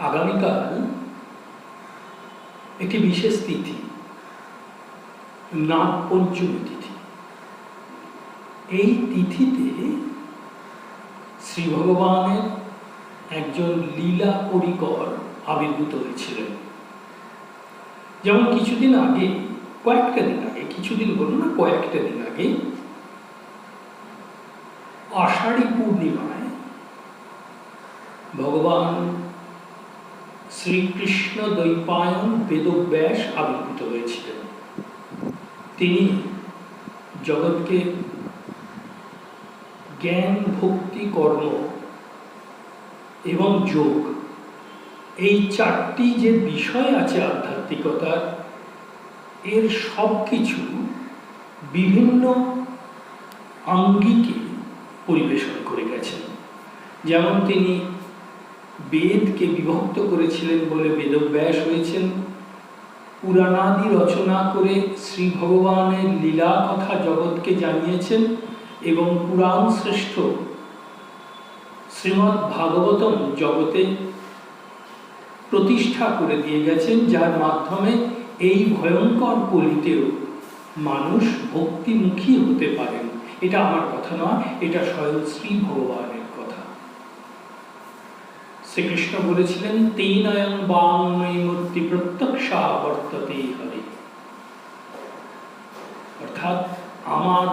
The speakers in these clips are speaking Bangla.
আগামীকাল একটি বিশেষ তিথি, নাগপঞ্চমী তিথি। এই তিথিতে শ্রী ভগবানের একজন লীলা পরিকর আবির্ভূত হয়েছিলেন। যেমন কিছুদিন আগে, কয়েকটা দিন আগে, কিছুদিন বলুন না, কয়েকটা দিন আগে আষাঢ়ী পূর্ণিমায় ভগবান শ্রীকৃষ্ণ দ্বৈপায়ন বেদব্যাস আবির্ভূত হয়েছিলেন। তিনি জগৎকে জ্ঞান, ভক্তি, কর্ম এবং যোগ, এই চারটি যে বিষয় আছে আধ্যাত্মিকতার, এর সব কিছু বিভিন্ন আঙ্গিকে পরিবেশন করে গেছেন। যেমন তিনি বেদকে বিভক্ত করেছিলেন বলে বেদব্যাস হয়েছেন, পুরাণাদি রচনা করে শ্রী ভগবানের লীলা কথা জগৎকে জানিয়েছেন এবং পুরাণ শ্রেষ্ঠ শ্রীমদ্ ভাগবতম জগতে প্রতিষ্ঠা করে দিয়ে গেছেন, যার মাধ্যমে এই ভয়ঙ্কর কলিতেও মানুষ ভক্তিমুখী হতে পারেন। এটা আমার কথা নয়, এটা স্বয়ং শ্রী ভগবানের কথা। শ্রীকৃষ্ণ বলেছিলেন, তেনয়ং বাংময়ী মূর্তি প্রত্যক্ষা বর্ততে হরে। অর্থাৎ আমার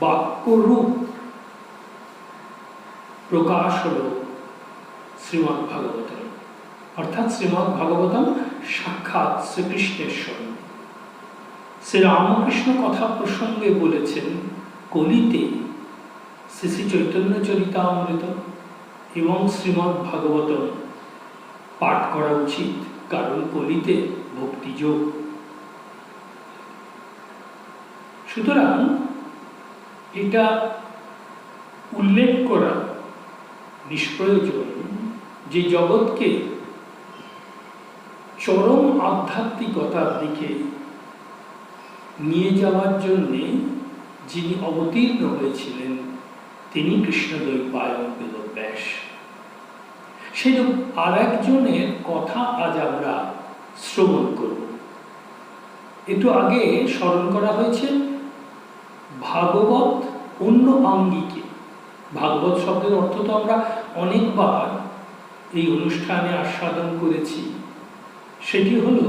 বাক্যরূপ প্রকাশ হল শ্রীমদ্ ভাগবতম। অর্থাৎ শ্রীমদ্ ভাগবতম সাক্ষাৎ শ্রীকৃষ্ণের স্বরূপ। শ্রী রামকৃষ্ণ কথা প্রসঙ্গে বলেছেন, কলিতে শ্রী শ্রী চৈতন্য চরিতামৃত এবং শ্রীমদ্ ভাগবতম পাঠ করা উচিত, কারণ কলিতে ভক্তিযোগ। সুতরাং এটা উল্লেখ করা নিষ্প্রয়োজন যে জগৎকে চরম আধ্যাত্মিকতার দিকে নিয়ে যাওয়ার জন্যে যিনি অবতীর্ণ হয়েছিলেন তিনি কৃষ্ণদ্বৈপায়ন বেদব্যাস। সেরূপ আর একজনের কথা আজ আমরা শ্রবণ করব। একটু আগে স্মরণ করা হয়েছে ভাগবত অন্য আঙ্গিকে। ভাগবত শব্দের অর্থ তো আমরা অনেকবার এই অনুষ্ঠানে আস্বাদন করেছি। সেটি হলো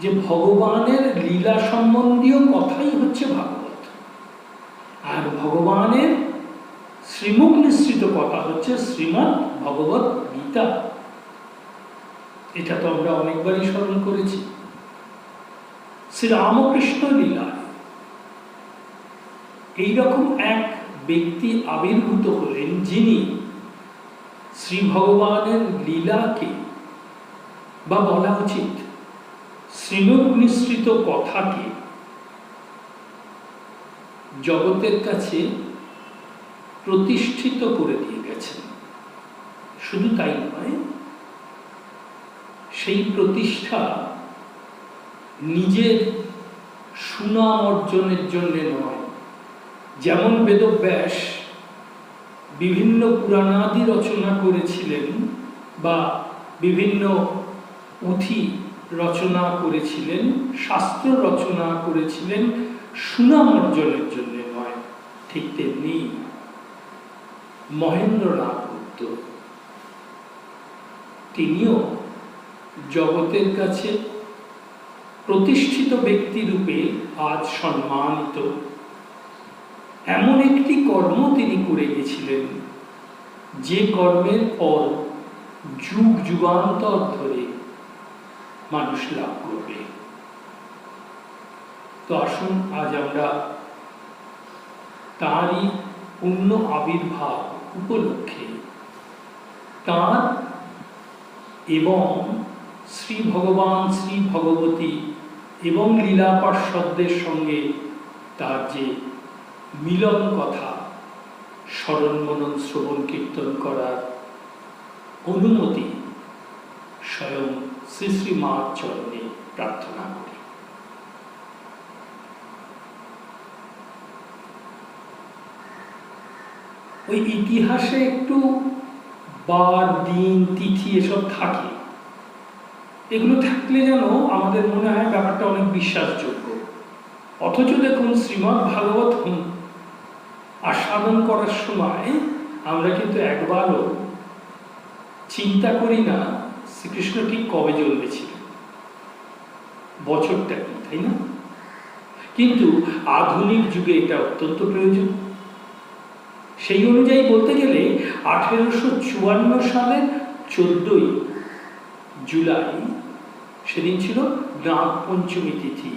যে ভগবানের লীলা সম্বন্ধীয় কথাই হচ্ছে ভাগবত, আর ভগবানের শ্রীমুখ নিঃসৃত কথা হচ্ছে শ্রীমদ্ ভগবত গীতা। এটা তো আমরা অনেকবারই স্মরণ করেছি। শ্রী রামকৃষ্ণ লীলায় এইরকম এক ব্যক্তি আবির্ভূত হলেন, যিনি শ্রী ভগবানের লীলাকে, বা বলা উচিত শ্রীমুখ নিঃসৃত কথাকে, জগতের কাছে প্রতিষ্ঠিত করে দিয়ে গেছেন। শুধু তাই নয়, সেই প্রতিষ্ঠা নিজের সুনাম অর্জনের জন্য নয়। যেমন বেদব্যাস বিভিন্ন পুরাণাদি রচনা করেছিলেন বা বিভিন্ন পুঁথি রচনা করেছিলেন, শাস্ত্র রচনা করেছিলেন সুনাম অর্জনের জন্য নয়, ঠিক তেমনি মহেন্দ্রনাথ গুপ্ত তিনিও জগতের কাছে প্রতিষ্ঠিত ব্যক্তি রূপে আজ সম্মানিত। এমন একটি কর্ম তিনি করে গেছিলেন যে কর্মের ফল যুগ যুগান্তর ধরে মানুষ লাভ করবে। তো আসুন আজ আমরা তাঁরই পূর্ণ আবির্ভাব উপলক্ষে তাঁর এবং শ্রী ভগবান, শ্রী ভগবতী এবং লীলা পার্ষদদের সঙ্গে তার যে মিলন কথা স্মরণ মনন শ্রবণ কীর্তন করার অনুমতি স্বয়ং শ্রী শ্রী মার চরণে প্রার্থনা করি। ওই ইতিহাসে একটু বার, দিন, তিথি এসব থাকে। এগুলো থাকলে যেন আমাদের মনে হয় ব্যাপারটা অনেক বিশ্বাসযোগ্য। অথচ দেখুন শ্রীমদ্ ভাগবত আস্বাদন করার সময় আমরা কিন্তু একবারও চিন্তা করি না শ্রীকৃষ্ণ ঠিক কবে জন্মেছিলেন, বছরটা কি, তাই না? কিন্তু আধুনিক যুগে এটা অত্যন্ত প্রয়োজন। সেই অনুযায়ী বলতে গেলে 1854 সালের 14ই জুলাই সেদিন ছিল নাগ পঞ্চমী তিথি।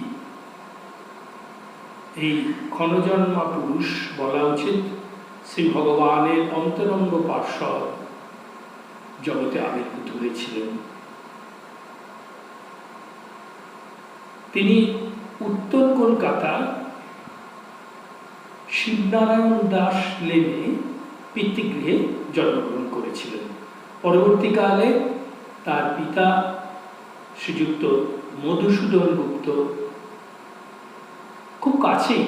এই ক্ষণজন্মা পুরুষ, বলা উচিত শ্রী ভগবানের অন্তরঙ্গ পার্শ্বদ, জগতে আবির্ভূত হয়েছিলেন। তিনি উত্তর কলকাতার শিবনারায়ণ দাস লেনে পিতৃগৃহে জন্মগ্রহণ করেছিলেন। পরবর্তীকালে তার পিতা শ্রীযুক্ত মধুসূদন গুপ্ত খুব কাছেই,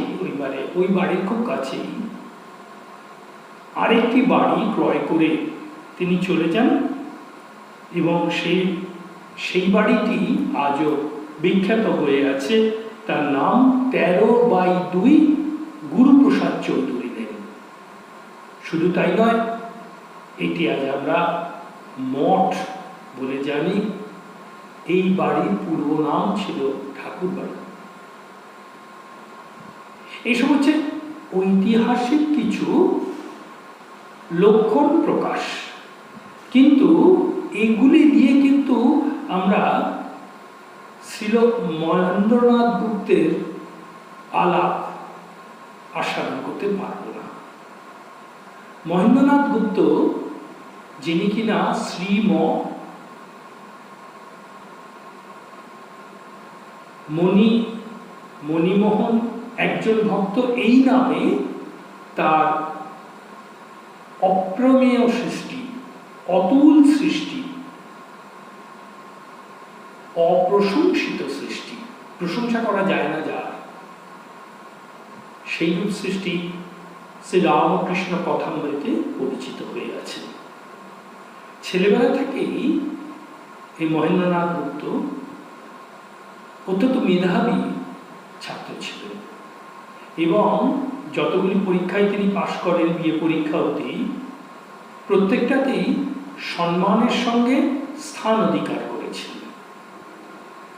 ওই বাড়ির খুব কাছেই আরেকটি বাড়ি ক্রয় করে তিনি চলে যান, এবং সেই বাড়িটি আজও বিখ্যাত হয়ে আছে। তার নাম 13/2 গুরুপ্রসাদ চৌধুরী লেন। শুধু তাই নয়, এটি আজ আমরা মঠ বলে জানি। এই বাড়ির পূর্ব নাম ছিল ঠাকুর বাড়ি। এইসব হচ্ছে ঐতিহাসিক কিছু লক্ষণ প্রকাশ, কিন্তু এগুলি দিয়ে কিন্তু আমরা শ্রীল মহেন্দ্রনাথ গুপ্তের আলাপ আস্বাদন করতে পারব না। মহেন্দ্রনাথ গুপ্ত, যিনি কিনা শ্রীম মণিমোহন একজন ভক্ত, এই নামে তার অপ্রমেয় সৃষ্টি, অতুল সৃষ্টি, অপ্রশংসিত সৃষ্টি, প্রশংসা করা যায় না যার, সেই রূপ সৃষ্টি শ্রী রামকৃষ্ণ কথামৃতে পরিচিত হয়ে আছে। ছেলেবেলা থেকেই এই মহেন্দ্রনাথ গুপ্ত অত্যন্ত মেধাবী ছাত্র ছিলেন, এবং যতগুলি পরীক্ষায় তিনি পাশ করেন, বিয়ে পরীক্ষা অবধি, প্রত্যেকটাতেই সম্মানের সঙ্গে স্থান অধিকার করেছিলেন।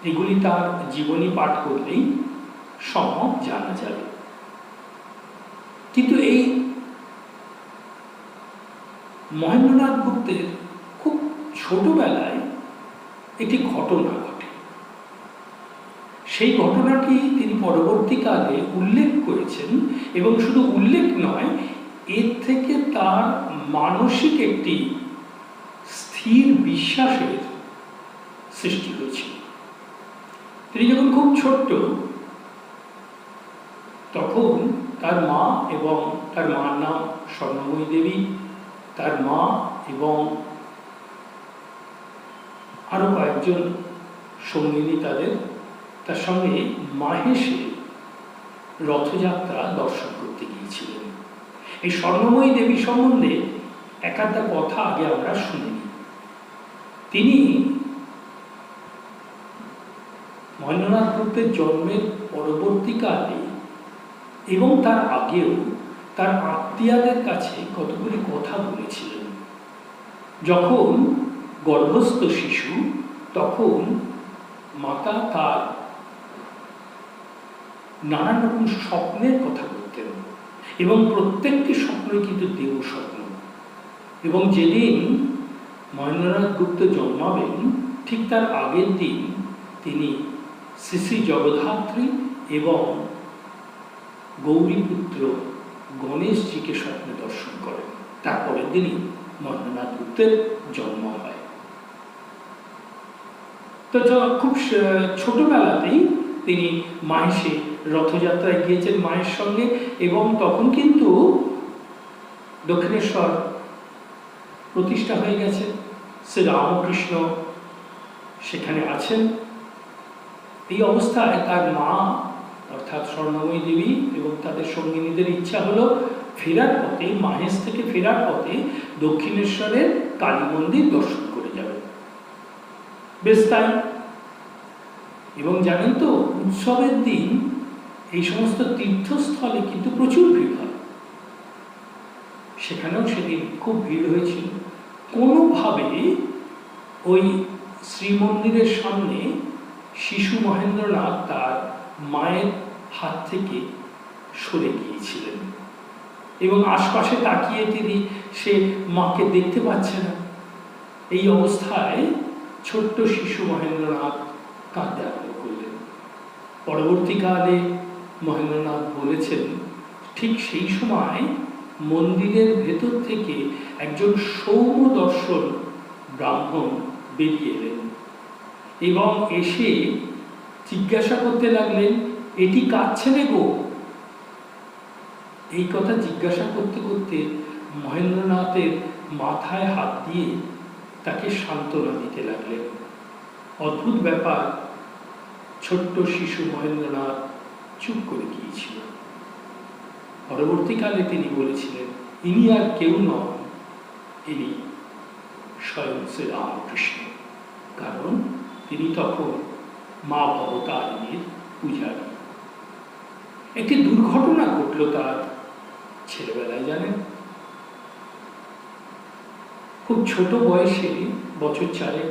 এগুলি তার জীবনী পাঠ করলেই সম্ভব জানা যাবে। কিন্তু এই মহেন্দ্রনাথ গুপ্তের খুব ছোটবেলায় একটি ঘটনা ঘটে। সেই ঘটনাটি তিনি পরবর্তীকালে উল্লেখ করেছেন, এবং শুধু উল্লেখ নয়, এর থেকে তার মানসিক একটি স্থির বিশ্বাসের সৃষ্টি হয়েছিল। তিনি যখন খুব ছোট্ট, তখন তার মা এবং তার মার নাম স্বর্ণময়ী দেবী, তার মা এবং আরো কয়েকজন সঙ্গিনী তার সঙ্গে মাহেশে রথযাত্রা দর্শন করতে গিয়েছিলেন। এই স্বর্ণময়ী দেবী সম্বন্ধে একটা কথা আগে আমরা শুনিনি। তিনি মহেন্দ্রনাথ গুপ্তের জন্মের পরবর্তীকালে এবং তার আগেও তার আত্মীয়দের কাছে কতগুলি কথা বলেছিলেন। যখন গর্ভস্থ শিশু, তখন মাতা তার নানান রকম স্বপ্নের কথা বলতেন, এবং প্রত্যেকটি স্বপ্নই কিন্তু দেব স্বপ্ন। এবং যেদিন মহেন্দ্রনাথ গুপ্ত জন্মাবেন, ঠিক তার আগের দিন তিনি শ্রী শ্রী জগদ্ধাত্রী এবং গৌরীপুত্র গণেশজিকে স্বপ্নে দর্শন করেন। তারপরের দিনই মহেন্দ্রনাথ গুপ্তের জন্ম হয়। তো খুব ছোটবেলাতেই তিনি মাহেশে রথযাত্রায় গিয়েছেন মায়ের সঙ্গে, এবং তখন কিন্তু দক্ষিণেশ্বর প্রতিষ্ঠা হয়ে গেছে। শ্রী রামকৃষ্ণ সেখানে আছেন। এই অবস্থায় তার মা অর্থাৎ স্বর্ণময়ী দেবী এবং তাদের সঙ্গিনীদের ইচ্ছা হলো ফেরার পথে, মাহেশ থেকে ফেরার পথে দক্ষিণেশ্বরের কালী মন্দির দর্শন করে যাবেন। বেশ তাই। এবং জানেন তো, উৎসবের দিন এই সমস্ত তীর্থস্থলে কিন্তু প্রচুর ভিড় হয়। সেখানেও সেদিন খুব ভিড় হয়েছিল। কোনোভাবে ওই শ্রীমন্দিরের সামনে শিশু মহেন্দ্রনাথ তার মায়ের হাত থেকে সরে গিয়েছিলেন এবং আশপাশে তাকিয়ে তিনি সে মাকে দেখতে পাচ্ছে না। এই অবস্থায় ছোট্ট শিশু মহেন্দ্রনাথ কাঁদতে আরম্ভ করলেন। পরবর্তীকালে মহেন্দ্রনাথ বলেছেন, ঠিক সেই সময় মন্দিরের ভেতর থেকে একজন সৌম্য দর্শন ব্রাহ্মণ বেরিয়ে এলেন এবং এসে জিজ্ঞাসা করতে লাগলেন, এটি কার ছেলে গো? এই কথা জিজ্ঞাসা করতে করতে মহেন্দ্রনাথের মাথায় হাত দিয়ে তাকে সান্ত্বনা দিতে লাগলেন। অদ্ভুত ব্যাপার, ছোট্ট শিশু মহেন্দ্রনাথ চুপ করে গিয়েছিল। পরবর্তীকালে তিনি বলেছিলেন, ইনি আর কেউ নন, ইনি স্বয়ং শ্রী রামকৃষ্ণ। কারণ তিনি তখন মা ভবতারিণীর পূজারী। একটি দুর্ঘটনা ঘটল তার ছেলেবেলায়, জানেন। খুব ছোট বয়সে, বছর 4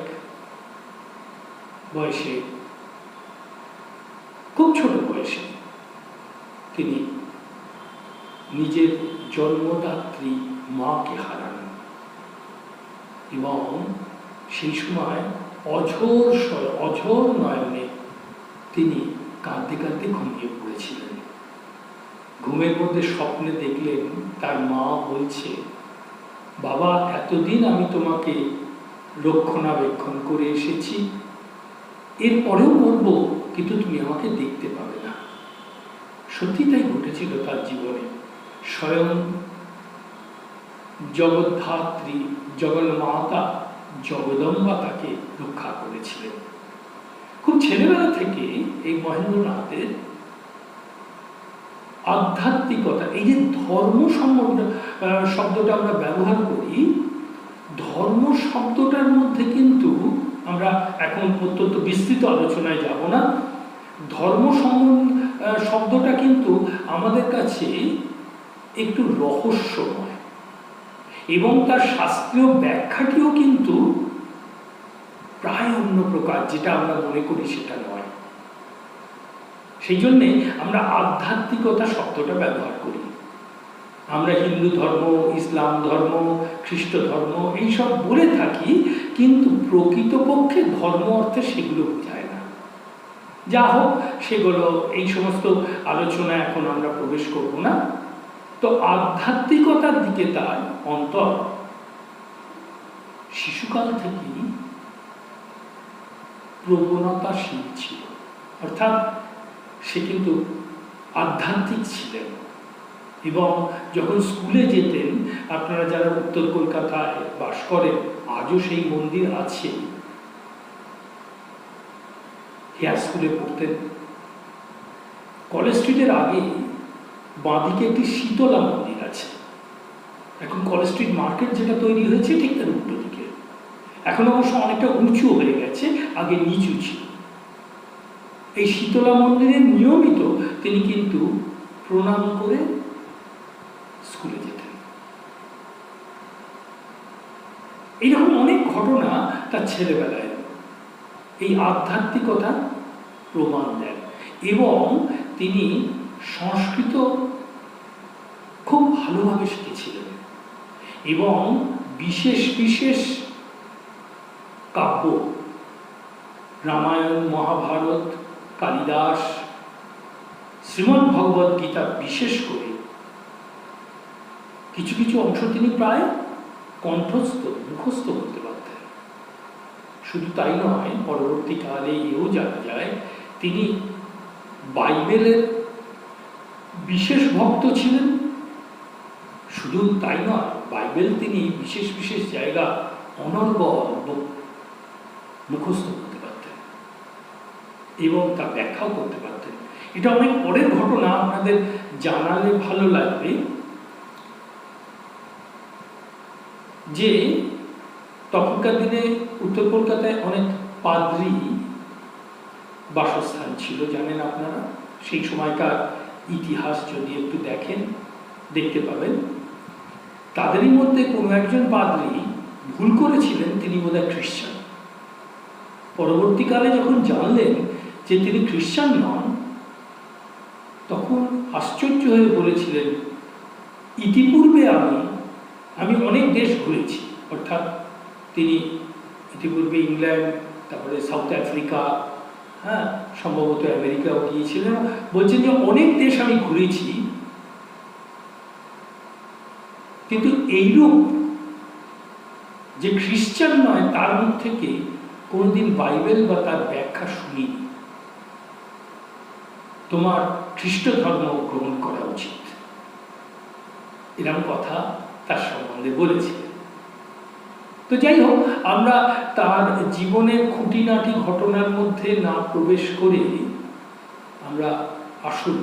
বয়সে, খুব ছোট বয়সে তিনি নিজের জন্মদাত্রী মাকে হারান এবং সেই সময় অঝোর নয়নে তিনি কাঁদতে কাঁদতে ঘুমিয়ে পড়েছিলেন। ঘুমের মধ্যে স্বপ্নে দেখলেন তার মা বলছে, বাবা, এতদিন আমি তোমাকে রক্ষণাবেক্ষণ করে এসেছি, এরপরেও করবো, কিন্তু তুমি আমাকে দেখতে পাবে না। সত্যি তাই ঘটেছিল তার জীবনে। স্বয়ং জগদ্ধাত্রী, জগন্মাতা, জগদম্বা তাকে রক্ষা করেছিলেন। খুব ছেলেবেলা থেকে এই মহেন্দ্রনাথের আধ্যাত্মিকতা, এই যে ধর্ম শব্দটা আমরা ব্যবহার করি, ধর্ম শব্দটার মধ্যে কিন্তু আমরা এখন অত্যন্ত বিস্তৃত আলোচনায় যাব না। ধর্ম শব্দটা কিন্তু আমাদের কাছে একটু রহস্যময় এবং তার শাস্ত্রীয় ব্যাখ্যাটিও কিন্তু প্রায় অন্য প্রকার, যেটা আমরা মনে করি সেটা নয়। সেই জন্যে আমরা আধ্যাত্মিকতা শব্দটা ব্যবহার করি। আমরা হিন্দু ধর্ম, ইসলাম ধর্ম, খ্রিস্ট ধর্ম এইসব বলে থাকি, কিন্তু প্রকৃতপক্ষে ধর্ম অর্থে সেগুলো বোঝায় না। যা হোক, সেগুলো এই সমস্ত আলোচনা এখন আমরা প্রবেশ করব না। তো আধ্যাত্মিকতার দিকে তার অন্তর শিশুকাল থেকেই প্রবণতাশীল ছিল, অর্থাৎ সে কিন্তু আধ্যাত্মিক ছিলেন। এবং যখন স্কুলে যেতেন, আপনারা যারা উত্তর কলকাতায় বাস করেন, আজও সেই মন্দির আছে, হেয়ার স্কুলে পড়তেন। কলেজ স্ট্রিটের আগে বাঁদিকে একটি শীতলা মন্দির আছে। এখন কলেজ স্ট্রিট মার্কেট যেটা তৈরি হয়েছে ঠিক তার উল্টো দিকে। এখন অবশ্য অনেকটা উঁচু হয়ে গেছে, আগে নিচু ছিল। এই শীতলা মন্দিরের নিয়মিত তিনি কিন্তু প্রণাম করে স্কুলে যেতেন। এইরকম অনেক ঘটনা তার ছেলেবেলায় এই আধ্যাত্মিকতা প্রমাণ দেন। এবং তিনি সংস্কৃত খুব ভালোভাবে শিখেছিলেন এবং বিশেষ বিশেষ কাব্য, রামায়ণ, মহাভারত, কালিদাস, শ্রীমদ্ ভগবদ গীতা বিশেষ করে কিছু কিছু অংশ তিনি প্রায় কণ্ঠস্থ, মুখস্থ করতে পারতেন। শুধু তাই নয়, পরবর্তীকালে এও জানা যায় তিনি বাইবেলের বিশেষ ভক্ত ছিলেন। শুধু তাই নয়, বাইবেল তিনি বিশেষ বিশেষ জায়গা অনর্গল মুখস্থ করতে পারতেন এবং তা ব্যাখ্যাও করতে পারতেন। এটা অনেক পরের ঘটনা, আপনাদের জানালে ভালো লাগবে। যে তখনকার দিনে উত্তর কলকাতায় অনেক পাদ্রী বাসস্থান ছিল, জানেন আপনারা। সেই সময়কার ইতিহাস যদি একটু দেখেন দেখতে পাবেন, তাদেরই মধ্যে কোনো একজন পাদ্রী ভুল করেছিলেন, তিনি বোধহয় খ্রিস্টান। পরবর্তীকালে যখন জানলেন যে তিনি খ্রিস্টান নন, তখন আশ্চর্য হয়ে বলেছিলেন, ইতিপূর্বে আমি অনেক দেশ ঘুরেছি। অর্থাৎ তিনি ইতিপূর্বে ইংল্যান্ড, তারপরে সাউথ আফ্রিকা, হ্যাঁ, সম্ভবত আমেরিকাও গিয়েছিলেন। বলছেন যে অনেক দেশ আমি ঘুরেছি, কিন্তু এইরূপ যে খ্রিস্টান নয় তার মুখ থেকে কোনদিন বাইবেল বা তার ব্যাখ্যা শুনিনি। তোমার খ্রিস্ট ধর্ম গ্রহণ করা উচিত, এরকম কথা তার সম্বন্ধে বলেছে। তো যাই হোক, আমরা তার জীবনের খুঁটিনাটি ঘটনার মধ্যে না প্রবেশ করে আমরা আসুন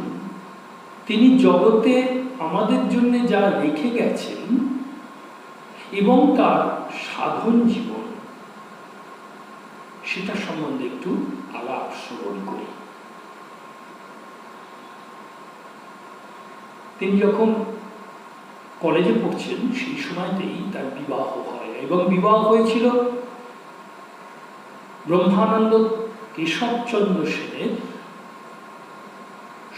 তিনি জগতে আমাদের জন্য যা রেখে গেছেন এবং তার সাধন জীবন, সেটা সম্বন্ধে একটু আলাপ শ্রবণ করি। তিনি যখন কলেজে পড়ছেন সেই সময়তেই তার বিবাহ হয়, এবং বিবাহ হয়েছিল ব্রহ্মানন্দ কেশবচন্দ্র সেনের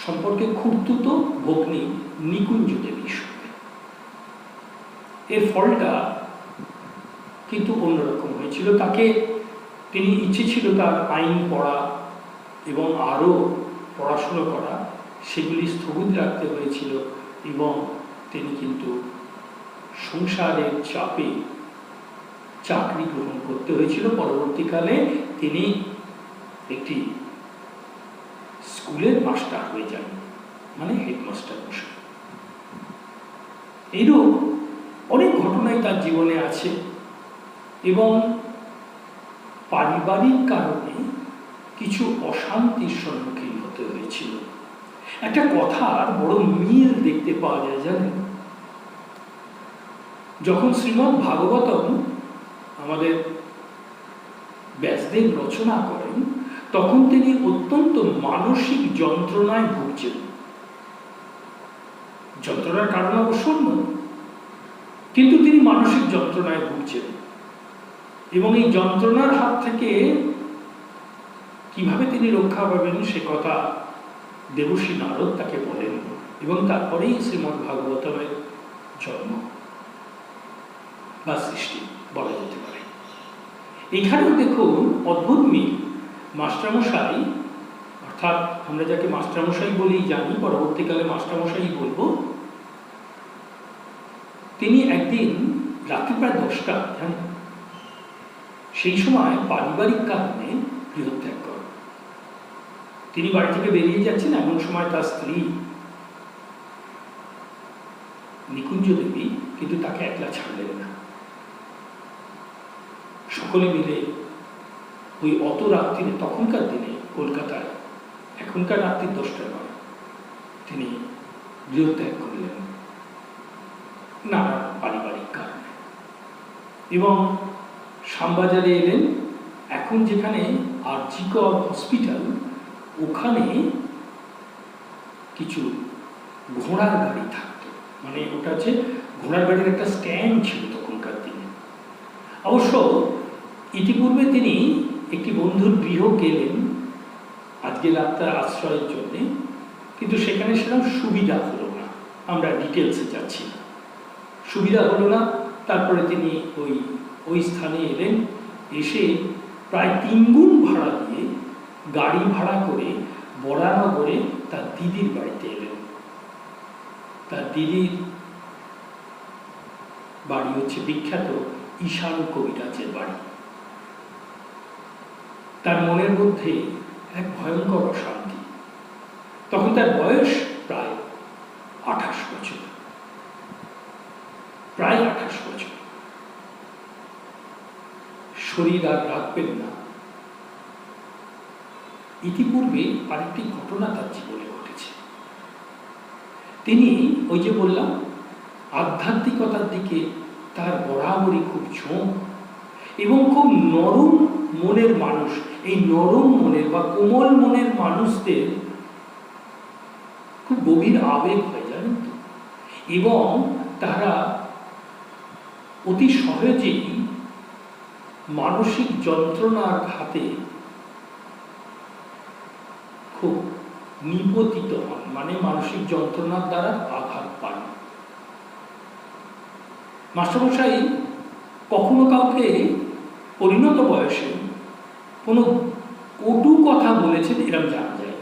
সম্পর্কে খুড়তুতো ভগ্নী নিকুঞ্জ দেবীর সঙ্গে। এর ফলটা কিন্তু অন্যরকম হয়েছিল। তিনি ইচ্ছে ছিল তার আইন পড়া এবং আরও পড়াশুনো করা, সেগুলি স্থগিত রাখতে হয়েছিল, এবং তিনি কিন্তু সংসারের চাপে চাকরি গ্রহণ করতে হয়েছিল। পরবর্তীকালে তিনি একটি স্কুলের মাস্টার হয়ে যান, মানে হেডমাস্টার মশাই। এইরূপ অনেক ঘটনাই তার জীবনে আছে, এবং পারিবারিক কারণে কিছু অশান্তির সম্মুখীন হতে হয়েছিল। একটা কথার বড় মিল দেখতে পাওয়া যায়, জানেন। যখন শ্রীমদ্ ভাগবতম আমাদের ব্যাসদেব রচনা করেন, তখন তিনি অত্যন্ত মানসিক যন্ত্রণায় ভুগছেন। যন্ত্রণার কারণ অবশ্য অন্য, কিন্তু তিনি মানসিক যন্ত্রণায় ভুগছেন, এবং এই যন্ত্রণার হাত থেকে কিভাবে তিনি রক্ষা পাবেন সে কথা দেবর্ষি নারদ তাকে বলেন, এবং তারপরেই শ্রীমদ্ ভাগবতমের জন্ম বা সৃষ্টি বলা যেতে পারে। এখানেও দেখুন অদ্ভুত মিল। মাস্টারমশাই, অর্থাৎ আমরা যাকে মাস্টারমশাই বলেই জানি, পরবর্তীকালে মাস্টারমশাই বলবো, তিনি একদিন রাত্রি প্রায় 10টা, জানেন, সেই সময় পারিবারিক কারণে গৃহত্যাগ করেন। তিনি বাড়ি থেকে বেরিয়ে যাচ্ছেন, এমন সময় তার স্ত্রী নিকুঞ্জ দেবী কিন্তু তাকে একলা ছাড়লেন না। সকলে মিলে ওই অত রাত্রিরে, তখনকার দিনে কলকাতায় এখনকার রাত্রি 10টা নয়, তিনি গৃহত্যাগ করলেন নানা পারিবারিক কারণে, এবং শ্যামবাজারে এলেন। এখন যেখানে আরজিকর হসপিটাল, ওখানে কিছু ঘোড়ার গাড়ি থাকতো, মানে ওটা হচ্ছে ঘোড়ার গাড়ির একটা স্ট্যান্ড ছিল তখনকার দিনে। অবশ্য ইতিপূর্বে তিনি একটি বন্ধুর গৃহ গেলেন আজকে রাতটা আশ্রয়ের জন্যে, কিন্তু সেখানে সেরকম সুবিধা হলো না। আমরা ডিটেলসে যাচ্ছি না, সুবিধা হলো না। তারপরে তিনি ওই স্থানে এলেন, এসে প্রায় 3 গুণ ভাড়া দিয়ে গাড়ি ভাড়া করে বরানগরে তার দিদির বাড়িতে এলেন। তার দিদির বাড়ি হচ্ছে বিখ্যাত ঈশান কবিরাজের বাড়ি। তার মনের মধ্যে এক ভয়ঙ্কর অশান্তি। তখন তার বয়স প্রায় 28 বছর, প্রায় 28 বছর। শরীর আর রাখবেন না। ইতিপূর্বে আরেকটি ঘটনা তার জীবনে ঘটেছে। তিনি ওই যে বললাম আধ্যাত্মিকতার দিকে তার বরাবরই খুব ঝোঁক এবং খুব নরম মনের মানুষ। এই নরম মনের বা কোমল মনের মানুষদের খুব গভীর আবেগ হয়, জানেন তো, এবং তারা অতি সহজেই মানসিক যন্ত্রণার হাতে খুব নিপতিত হন, মানে মানসিক যন্ত্রণার দ্বারা আঘাত পান। মাস্টারমশাই কখনো কাউকে পরিণত বয়সে কোনো কটু কথা বলেছেন এরকম জানা যায়।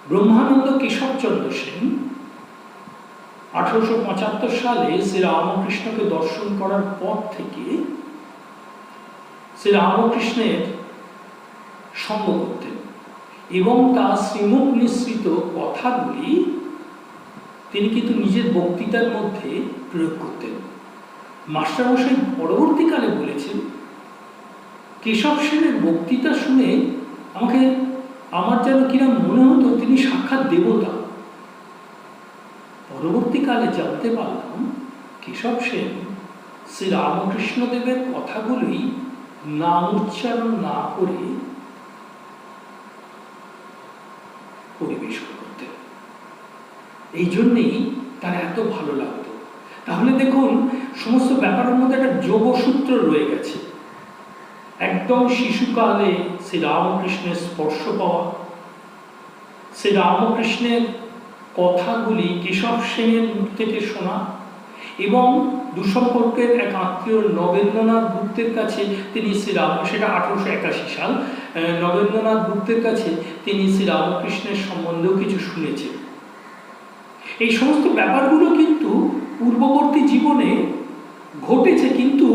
ব্রহ্মানন্দ কেশবচন্দ্র সেন 1875 সালে শ্রীরামকৃষ্ণকে দর্শন করার পর থেকে শ্রীরামকৃষ্ণের সঙ্গ করতেন এবং তার শ্রীমুখ নিঃসৃত কথাগুলি তিনি কিন্তু নিজের বক্তৃতার মধ্যে প্রয়োগ করতেন। মাস্টারমশাই পরবর্তীকালে বলেছেন, কেশব সেনের বক্তৃতা শুনে আমার যেন কিরম মনে হতো তিনি সাক্ষাৎ দেবতা। পরবর্তীকালে জানতে পারলাম কেশব সেন শ্রীরামকৃষ্ণদেবের কথাগুলি নাম উচ্চারণ না করে পরিবেশন করতেন। এই জন্যেই তার এত ভালো লাগতো। তাহলে দেখুন, সমস্ত ব্যাপারের মধ্যে একটা যোগসূত্র রয়ে গেছে। একদম শিশুকালে শ্রীরামকৃষ্ণের স্পর্শ পাওয়া, শ্রীরামকৃষ্ণের কথাগুলি কেশব সেনের মুখ থেকে শোনা, এবং দুসম্পর্কের এক আত্মীয় নবেন্দ্রনাথ গুপ্তের কাছে তিনি সেটা 1881 সাল, নবেন্দ্রনাথ গুপ্তের কাছে তিনি শ্রীরামকৃষ্ণের সম্বন্ধেও কিছু শুনেছেন। এই সমস্ত ব্যাপারগুলো কিন্তু পূর্ববর্তী জীবনে ঘটেছে, কিন্তু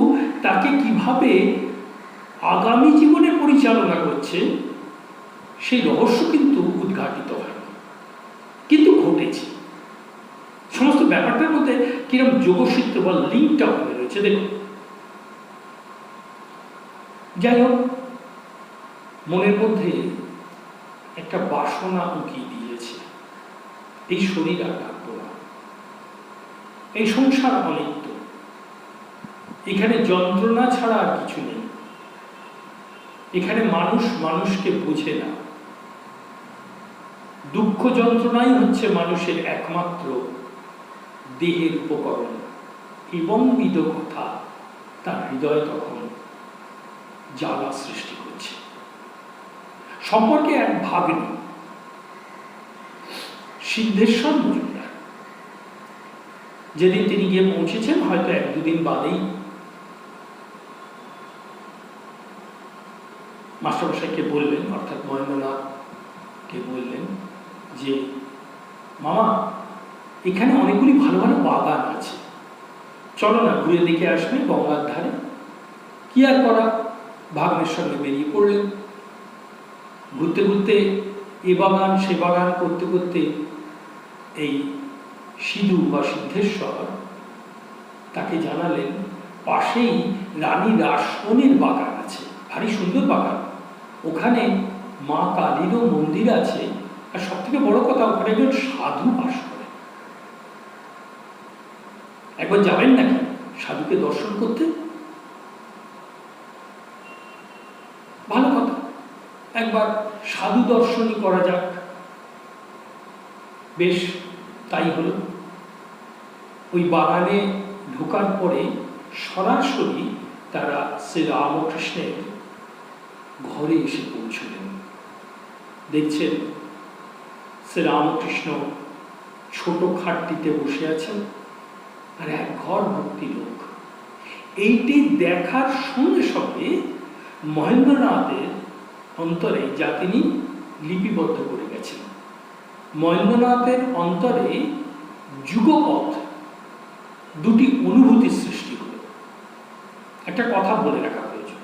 তাকে কিভাবে আগামী জীবনে পরিচালনা করছে সেই রহস্য কিন্তু উদ্ঘাটিত হয়, কিন্তু ঘটেছে। সমস্ত ব্যাপারটার মধ্যে কিরকম যোগসূত্র বা লিঙ্কটা হয়ে রয়েছে দেখুন। যাই হোক, মনের মধ্যে একটা বাসনা উকিয়ে দিয়েছে, এই শরীর আর থাকবো না, এই সংসার অনিত্য, এখানে যন্ত্রণা ছাড়া আর কিছু নেই, এখানে মানুষ মানুষকে বোঝে না, দুঃখ যন্ত্রণাই হচ্ছে মানুষের একমাত্র দেহের উপকরণ, এবং বিদ কথা তার হৃদয় তখন জ্বালা সৃষ্টি করছে। সম্পর্কে এক ভাগ্নি সিদ্ধেশ্বর মজুমদার, যেদিন তিনি গিয়ে পৌঁছেছেন হয়তো 1-2 দিন বাদেই মাস্টারমশাইকে বললেন, অর্থাৎ মহেন্দ্রনাথকে বললেন যে, মামা, এখানে অনেকগুলি ভালো ভালো বাগান আছে, চলো না ঘুরে দেখে আসবে গঙ্গার ধারে। কি আর করা, ভাগ্নের সঙ্গে বেরিয়ে পড়লেন। ঘুরতে ঘুরতে এ বাগান সে বাগান করতে করতে এই সিধু বা সিদ্ধেশ্বর তাকে জানালেন পাশেই রানী রাসমণির বাগান আছে, ভারী সুন্দর বাগান, ওখানে মা কালীরও মন্দির আছে, আর সব থেকে বড় কথা ওখানে একজন সাধু বাস করে। একবার যাবেন নাকি সাধুকে দর্শন করতে? ভালো কথা, একবার সাধু দর্শনই করা যাক। বেশ, তাই হলো। ওই বাগানে ঢোকার পরে সরাসরি তারা শ্রীরামকৃষ্ণের ঘরে এসে পৌঁছলেন। দেখছেন শ্রীরামকৃষ্ণ ছোট খাটটিতে বসে আছেন, আর এক ঘর ভর্তি লোক। এইটি দেখার সঙ্গে সঙ্গে মহেন্দ্রনাথের অন্তরে, যা তিনি লিপিবদ্ধ করে গেছেন, মহেন্দ্রনাথের অন্তরে যুগপৎ দুটি অনুভূতি সৃষ্টি হল। একটা কথা বলে রাখা প্রয়োজন,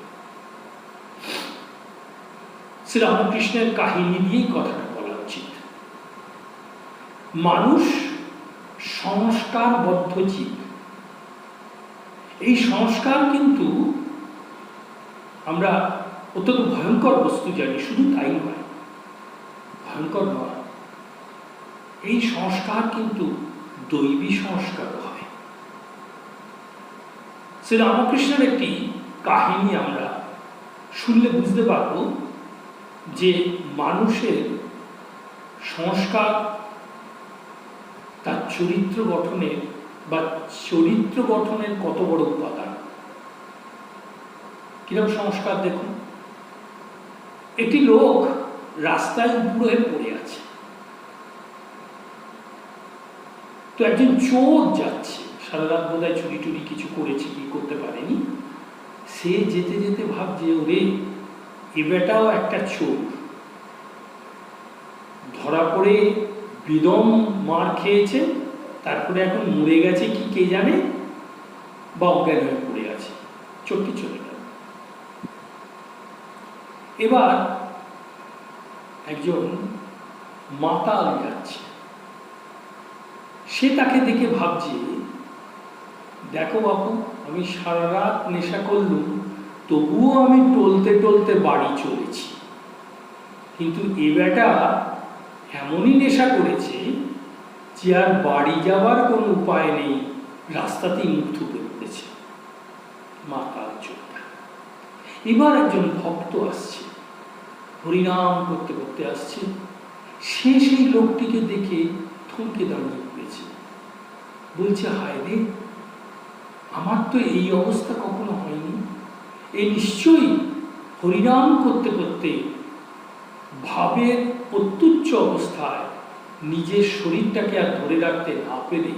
শ্রীরামকৃষ্ণের কাহিনী দিয়েই কথাটা বলা উচিত। মানুষ সংস্কারবদ্ধ জীব। এই সংস্কার কিন্তু আমরা অত্যন্ত ভয়ঙ্কর বস্তু জানি, শুধু তাই নয়, ভয়ঙ্কর নয়, এই সংস্কার কিন্তু দৈবী সংস্কারও হয়। শ্রী রামকৃষ্ণের একটি কাহিনী আমরা শুনলে বুঝতে পারব যে মানুষের সংস্কার তার চরিত্র গঠনের বা চরিত্র গঠনের কত বড় উপাদান। কিরকম সংস্কার দেখুন, একটি লোক রাস্তায় উপুড় হয়ে পড়ে আছে, তো একজন চোর যাচ্ছে, সারা রাত বোধহয় চুরি টুরি কিছু করেছে, কি করতে পারেনি, সে যেতে যেতে ভাবছে ওরে এ বেটাও একটা চোর, ধরা পড়ে বেদম মার খেয়েছে, তারপরে এখন মরে গেছে কি কে জানে, বা অজ্ঞান হয়ে পড়ে আছে, চোরটি চলে গেল। এবার একজন মাতাল যাচ্ছে, সে তাকে দেখে ভাবছে দেখো বাপু, আমি সারা রাত নেশা করলুম, তবুও আমি টলতে টলতে বাড়ি চলেছি, কিন্তু এ বেটা এমনই নেশা করেছে যে আর বাড়ি যাওয়ার কোনো উপায় নেই, রাস্তাতেই মুখ থুকে পড়েছে, মাতাল চোরটা। এবার একজন ভক্ত আসছে, হরিনাম করতে করতে আসছে, সে সেই লোকটিকে দেখে থমকে দাঁড়িয়ে পড়েছে, বলছে হায় রে, আমার তো এই অবস্থা কখনো হয়নি, এই নিশ্চয়ই হরিনাম করতে করতে ভাবের অত্যুচ্চ অবস্থায় নিজের শরীরটাকে আর ধরে রাখতে না পেরে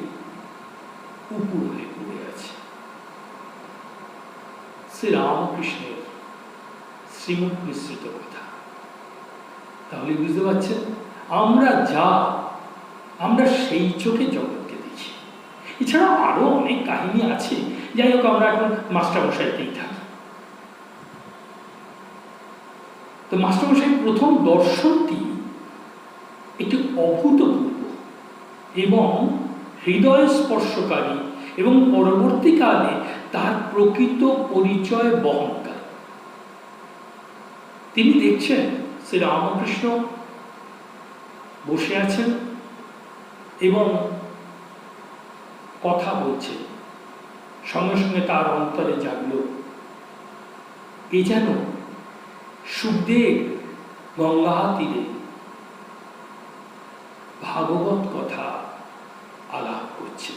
উপুড় হয়ে পড়ে আছে। শ্রী রামকৃষ্ণের শ্রীমুখ মিশ্রিত কথা। তাহলে বুঝতে পারছেন, আমরা সেই চোখে জগৎকে দেখি। এছাড়া আরো অনেক কাহিনী আছে, যাই হোক আমরা এখন মাস্টারমশাইতেই থাকি। তো মাস্টারমশাই প্রথম দর্শনটি একটি অভূতপূর্ব এবং হৃদয় স্পর্শকারী এবং পরবর্তীকালে তার প্রকৃত পরিচয় বহনকারী। তিনি দেখছেন শ্রী রামকৃষ্ণ বসে আছেন এবং কথা বলছে, সঙ্গে সঙ্গে তার অন্তরে জাগলো এ যেন সুখদেব গঙ্গা তীরে ভাগবত কথা আলাপ করছে।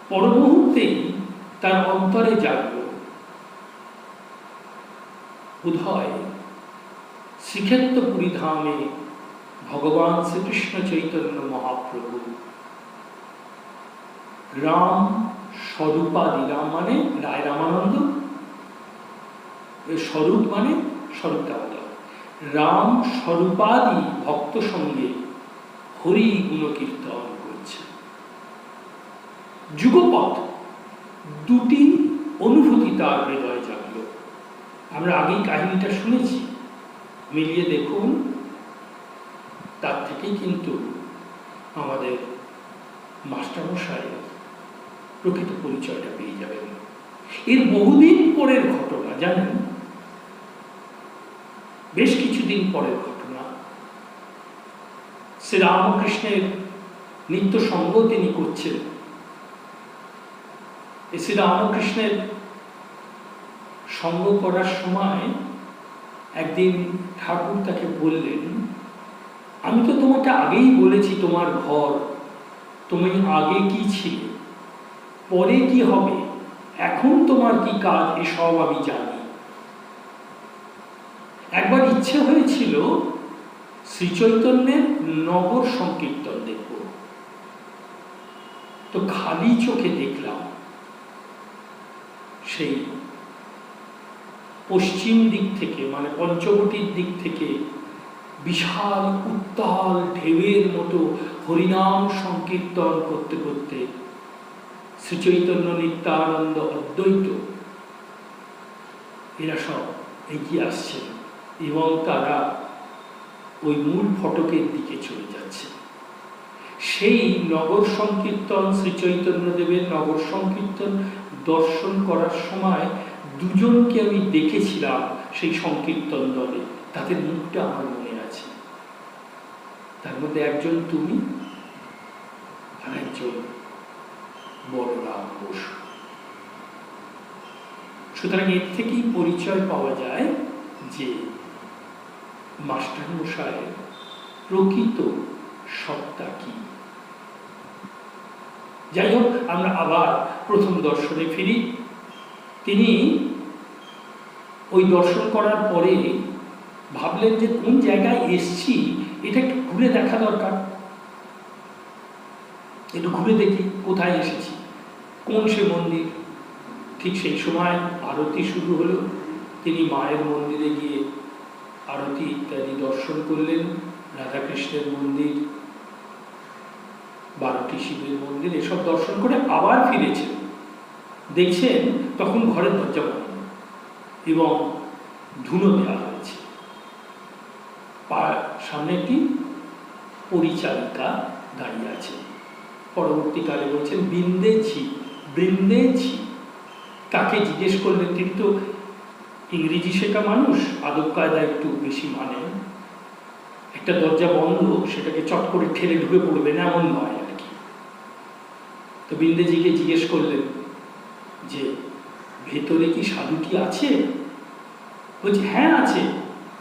পর মুহূর্তেই তার অন্তরে জাগলো বোধহয় শ্রীক্ষেত্রপুরী ধামে ভগবান শ্রীকৃষ্ণ চৈতন্য মহাপ্রভু রাম স্বরূপাদি, রাম মানে রায় রামানন্দ, স্বরূপ মানে স্বরূপ দামোদর, রাম স্বরূপাদি ভক্ত সঙ্গে হরি গুণ কীর্তন করছে। যুগপৎ দুটি অনুভূতি তার হৃদয় জাগল। আমরা আগেই কাহিনীটা শুনেছি, মিলিয়ে দেখুন, তার থেকেই কিন্তু আমাদের মাস্টারমশাই প্রকৃত পরিচয়টা পেয়ে যাবেন। এর বহুদিন পরের ঘটনা, জানেন, বেশ কিছুদিন পরের ঘটনা। শ্রী রামকৃষ্ণের নিত্য সঙ্গ তিনি করছেন। শ্রী রামকৃষ্ণের সঙ্গ করার সময় একদিন ঠাকুর তাকে বললেন, আমি তো তোমাকে আগেই বলেছি তোমার ঘর, তুমি আগে কি ছিলে, পরে কি হবে, এখন তোমার কি কাজ, এসব আমি জানি। একবার ইচ্ছে হয়েছিল শ্রী চৈতন্যের নগর সংকীর্তন দেখব, তো খালি চোখে দেখলাম সেই পশ্চিম দিক থেকে, মানে পঞ্চবটির দিক থেকে বিশাল উত্তাল ঢেউয়ের মতো হরিনাম সংকীর্তন করতে করতে শ্রী চৈতন্য, নিত্যানন্দ, অদ্বৈত এরা সব এগিয়ে আসছেন এবং তারা ওই মূল ফটকের দিকে চলে যাচ্ছে। সেই নগর সংকীর্তন, শ্রী চৈতন্যদেবের নগর সংকীর্তন দর্শন করার সময় দুজনকে আমি দেখেছিলাম সেই সংকীর্তন দলে, তাদের মুখটা আমার মনে আছে। তার মধ্যে একজন তুমি আর একজন বলরাম বসু। সুতরাং এর থেকেই পরিচয় পাওয়া যায় যে মাস্টারমশায়ের প্রকৃত সত্তা কি। যাই হোক, আমরা আবার প্রথম দর্শনে ফিরি। তিনি ওই দর্শন করার পরে ভাবলেন যে কোন জায়গায় এসছি এটা একটু ঘুরে দেখা দরকার, একটু ঘুরে দেখি কোথায় এসেছি, কোন সে মন্দির। ঠিক সেই সময় আরতি শুরু হলো। তিনি মায়ের মন্দিরে গিয়ে আরতি ইত্যাদি দর্শন করলেন, রাধাকৃষ্ণের মন্দির, 12টি শিবের মন্দির, এসব দর্শন করে আবার ফিরেছেন। দেখছেন তখন ঘরের দরজা বন্ধ এবং ধুনো দেওয়া হয়েছে। সামনে একটি পরিচারিকা দাঁড়িয়ে আছে। পরবর্তীকালে বলছেন বৃন্দেছি, বৃন্দেছি। কাকে জিজ্ঞেস করলেন? তিনি তো ইংরেজি শেখা মানুষ, আদব কায়দা একটু বেশি মানে। একটা দরজা বন্ধ, সেটাকে চট করে ঠেলে ঢুকে পড়বে না এমন নয় আর কি। তো বৃন্দেজিকে জিজ্ঞেস করলেন যে ভেতরে কি সাধুটি আছে? বলছে হ্যাঁ আছে,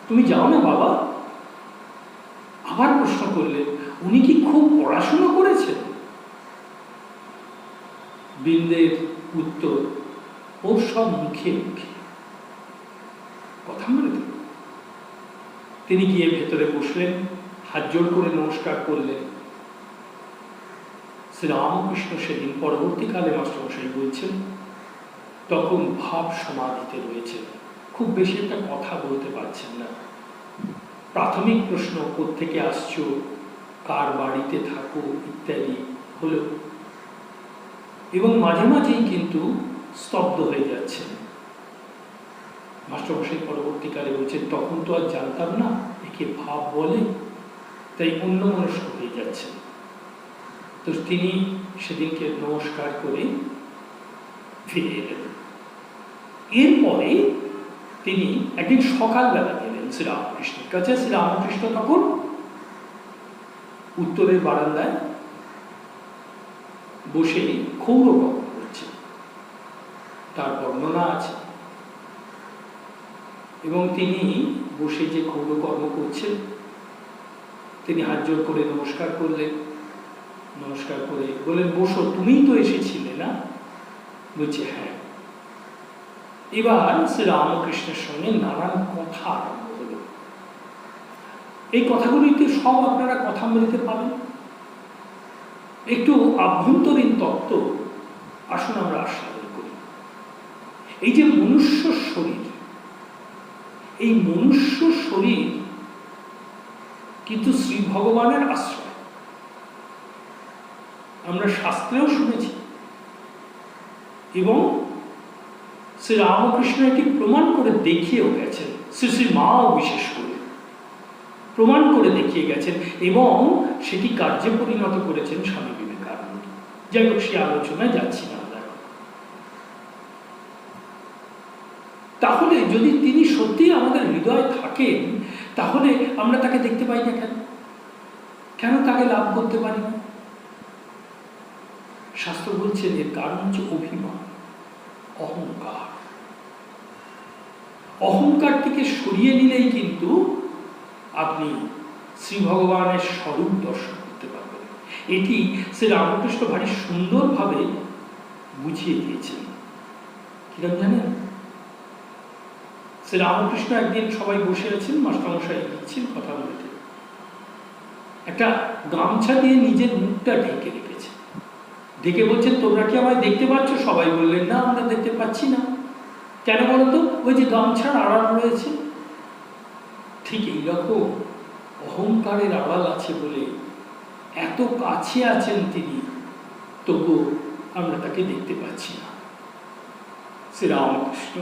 তুমি যাও না বাবা। আবার প্রশ্ন করলেন উনি কি খুব পড়াশোনা করেছেন? বৃন্দের উত্তর, ও সব মুখে মুখে কথা বলে। তিনি গিয়ে ভেতরে বসলেন, হাত জোড় করে নমস্কার করলেন। শ্রীরামকৃষ্ণ সেদিন পরবর্তীকালে মাস্টারমশাই বলছেন তখন ভাব সমাধিতে রয়েছে, খুব বেশি একটা কথা বলতে পারছেন না। প্রাথমিক প্রশ্ন কোত্থেকে আসছো, কার বাড়িতে থাকো ইত্যাদি হলো, এবং মাঝে মাঝেই কিন্তু স্তব্ধ হয়ে যাচ্ছেন। মাস্টারমশাই পরবর্তীকালে বলছেন তখন তো আর জানতাম না একে ভাব বলে, তাই অন্যমনস্ক হয়ে যাচ্ছেন। তো তিনি সেদিনকে নমস্কার করে ফিরে এলেন। এরপরে তিনি একদিন সকালবেলা গেলেন শ্রীরামকৃষ্ণের কাছে। শ্রীরামকৃষ্ণ তখন উত্তরের বারান্দায় বসে ক্ষৌরকর্ম করছে, তার বর্ণনা আছে। এবং তিনি বসে যে ক্ষৌরকর্ম করছেন, তিনি হাত জোড় করে নমস্কার করলেন। নমস্কার করে বললেন বসো, তুমিই তো এসেছিলে না? বলছে হ্যাঁ। এবার শ্রীরামকৃষ্ণের সঙ্গে নানান কথা আরম্ভ হলো। এই কথাগুলিতে সব আপনারা কথা বলতে পাবেন। একটু আভ্যন্তরীণ তত্ত্ব আসুন আমরা আস্বাদন করি। এই যে মনুষ্য শরীর, এই মনুষ্য শরীর কিন্তু শ্রী ভগবানের আশ্রয়। আমরা শাস্ত্রেও শুনেছি এবং শ্রী রামকৃষ্ণ এটি প্রমাণ করে দেখিয়েও গেছেন। শ্রী শ্রী মাও বিশেষ করে প্রমাণ করে দেখিয়ে গেছেন এবং সেটি কার্যে পরিণত করেছেন স্বামী বিবেকানন্দ। যাই হোক, সে আলোচনায় যাচ্ছি না। তাহলে যদি তিনি সত্যি আমাদের হৃদয়ে থাকেন, তাহলে আমরা তাকে দেখতে পাই না কেন? কেন তাকে লাভ করতে পারি না? শাস্ত্র বলছেন এর কারণ হচ্ছে অভিমান, অহংকার। অহংকারটিকে সরিয়ে নিলেই কিন্তু আপনি শ্রী ভগবানের স্বরূপ দর্শন করতে পারবেন। এটি শ্রী রামকৃষ্ণ ভারী সুন্দরভাবে বুঝিয়ে দিয়েছেন। কিরকম জানেন? শ্রী রামকৃষ্ণ একদিন সবাই বসে আছেন, মাস্টারমশাই দিচ্ছেন কথা বলতে, একটা গামছা দিয়ে নিজের মুখটা ঢেকে রেখেছে। ঢেকে বলছেন তোমরা কি আমায় দেখতে পাচ্ছ? সবাই বললেন না, আমরা দেখতে পাচ্ছি না। কেন বলতো? ওই যে গামছার আড়াল রয়েছে। ঠিক এইরকম অহংকারের আড়াল আছে বলে এত কাছে আছেন তিনি, তবু আমরা তাকে দেখতে পাচ্ছি না। শ্রী রামকৃষ্ণ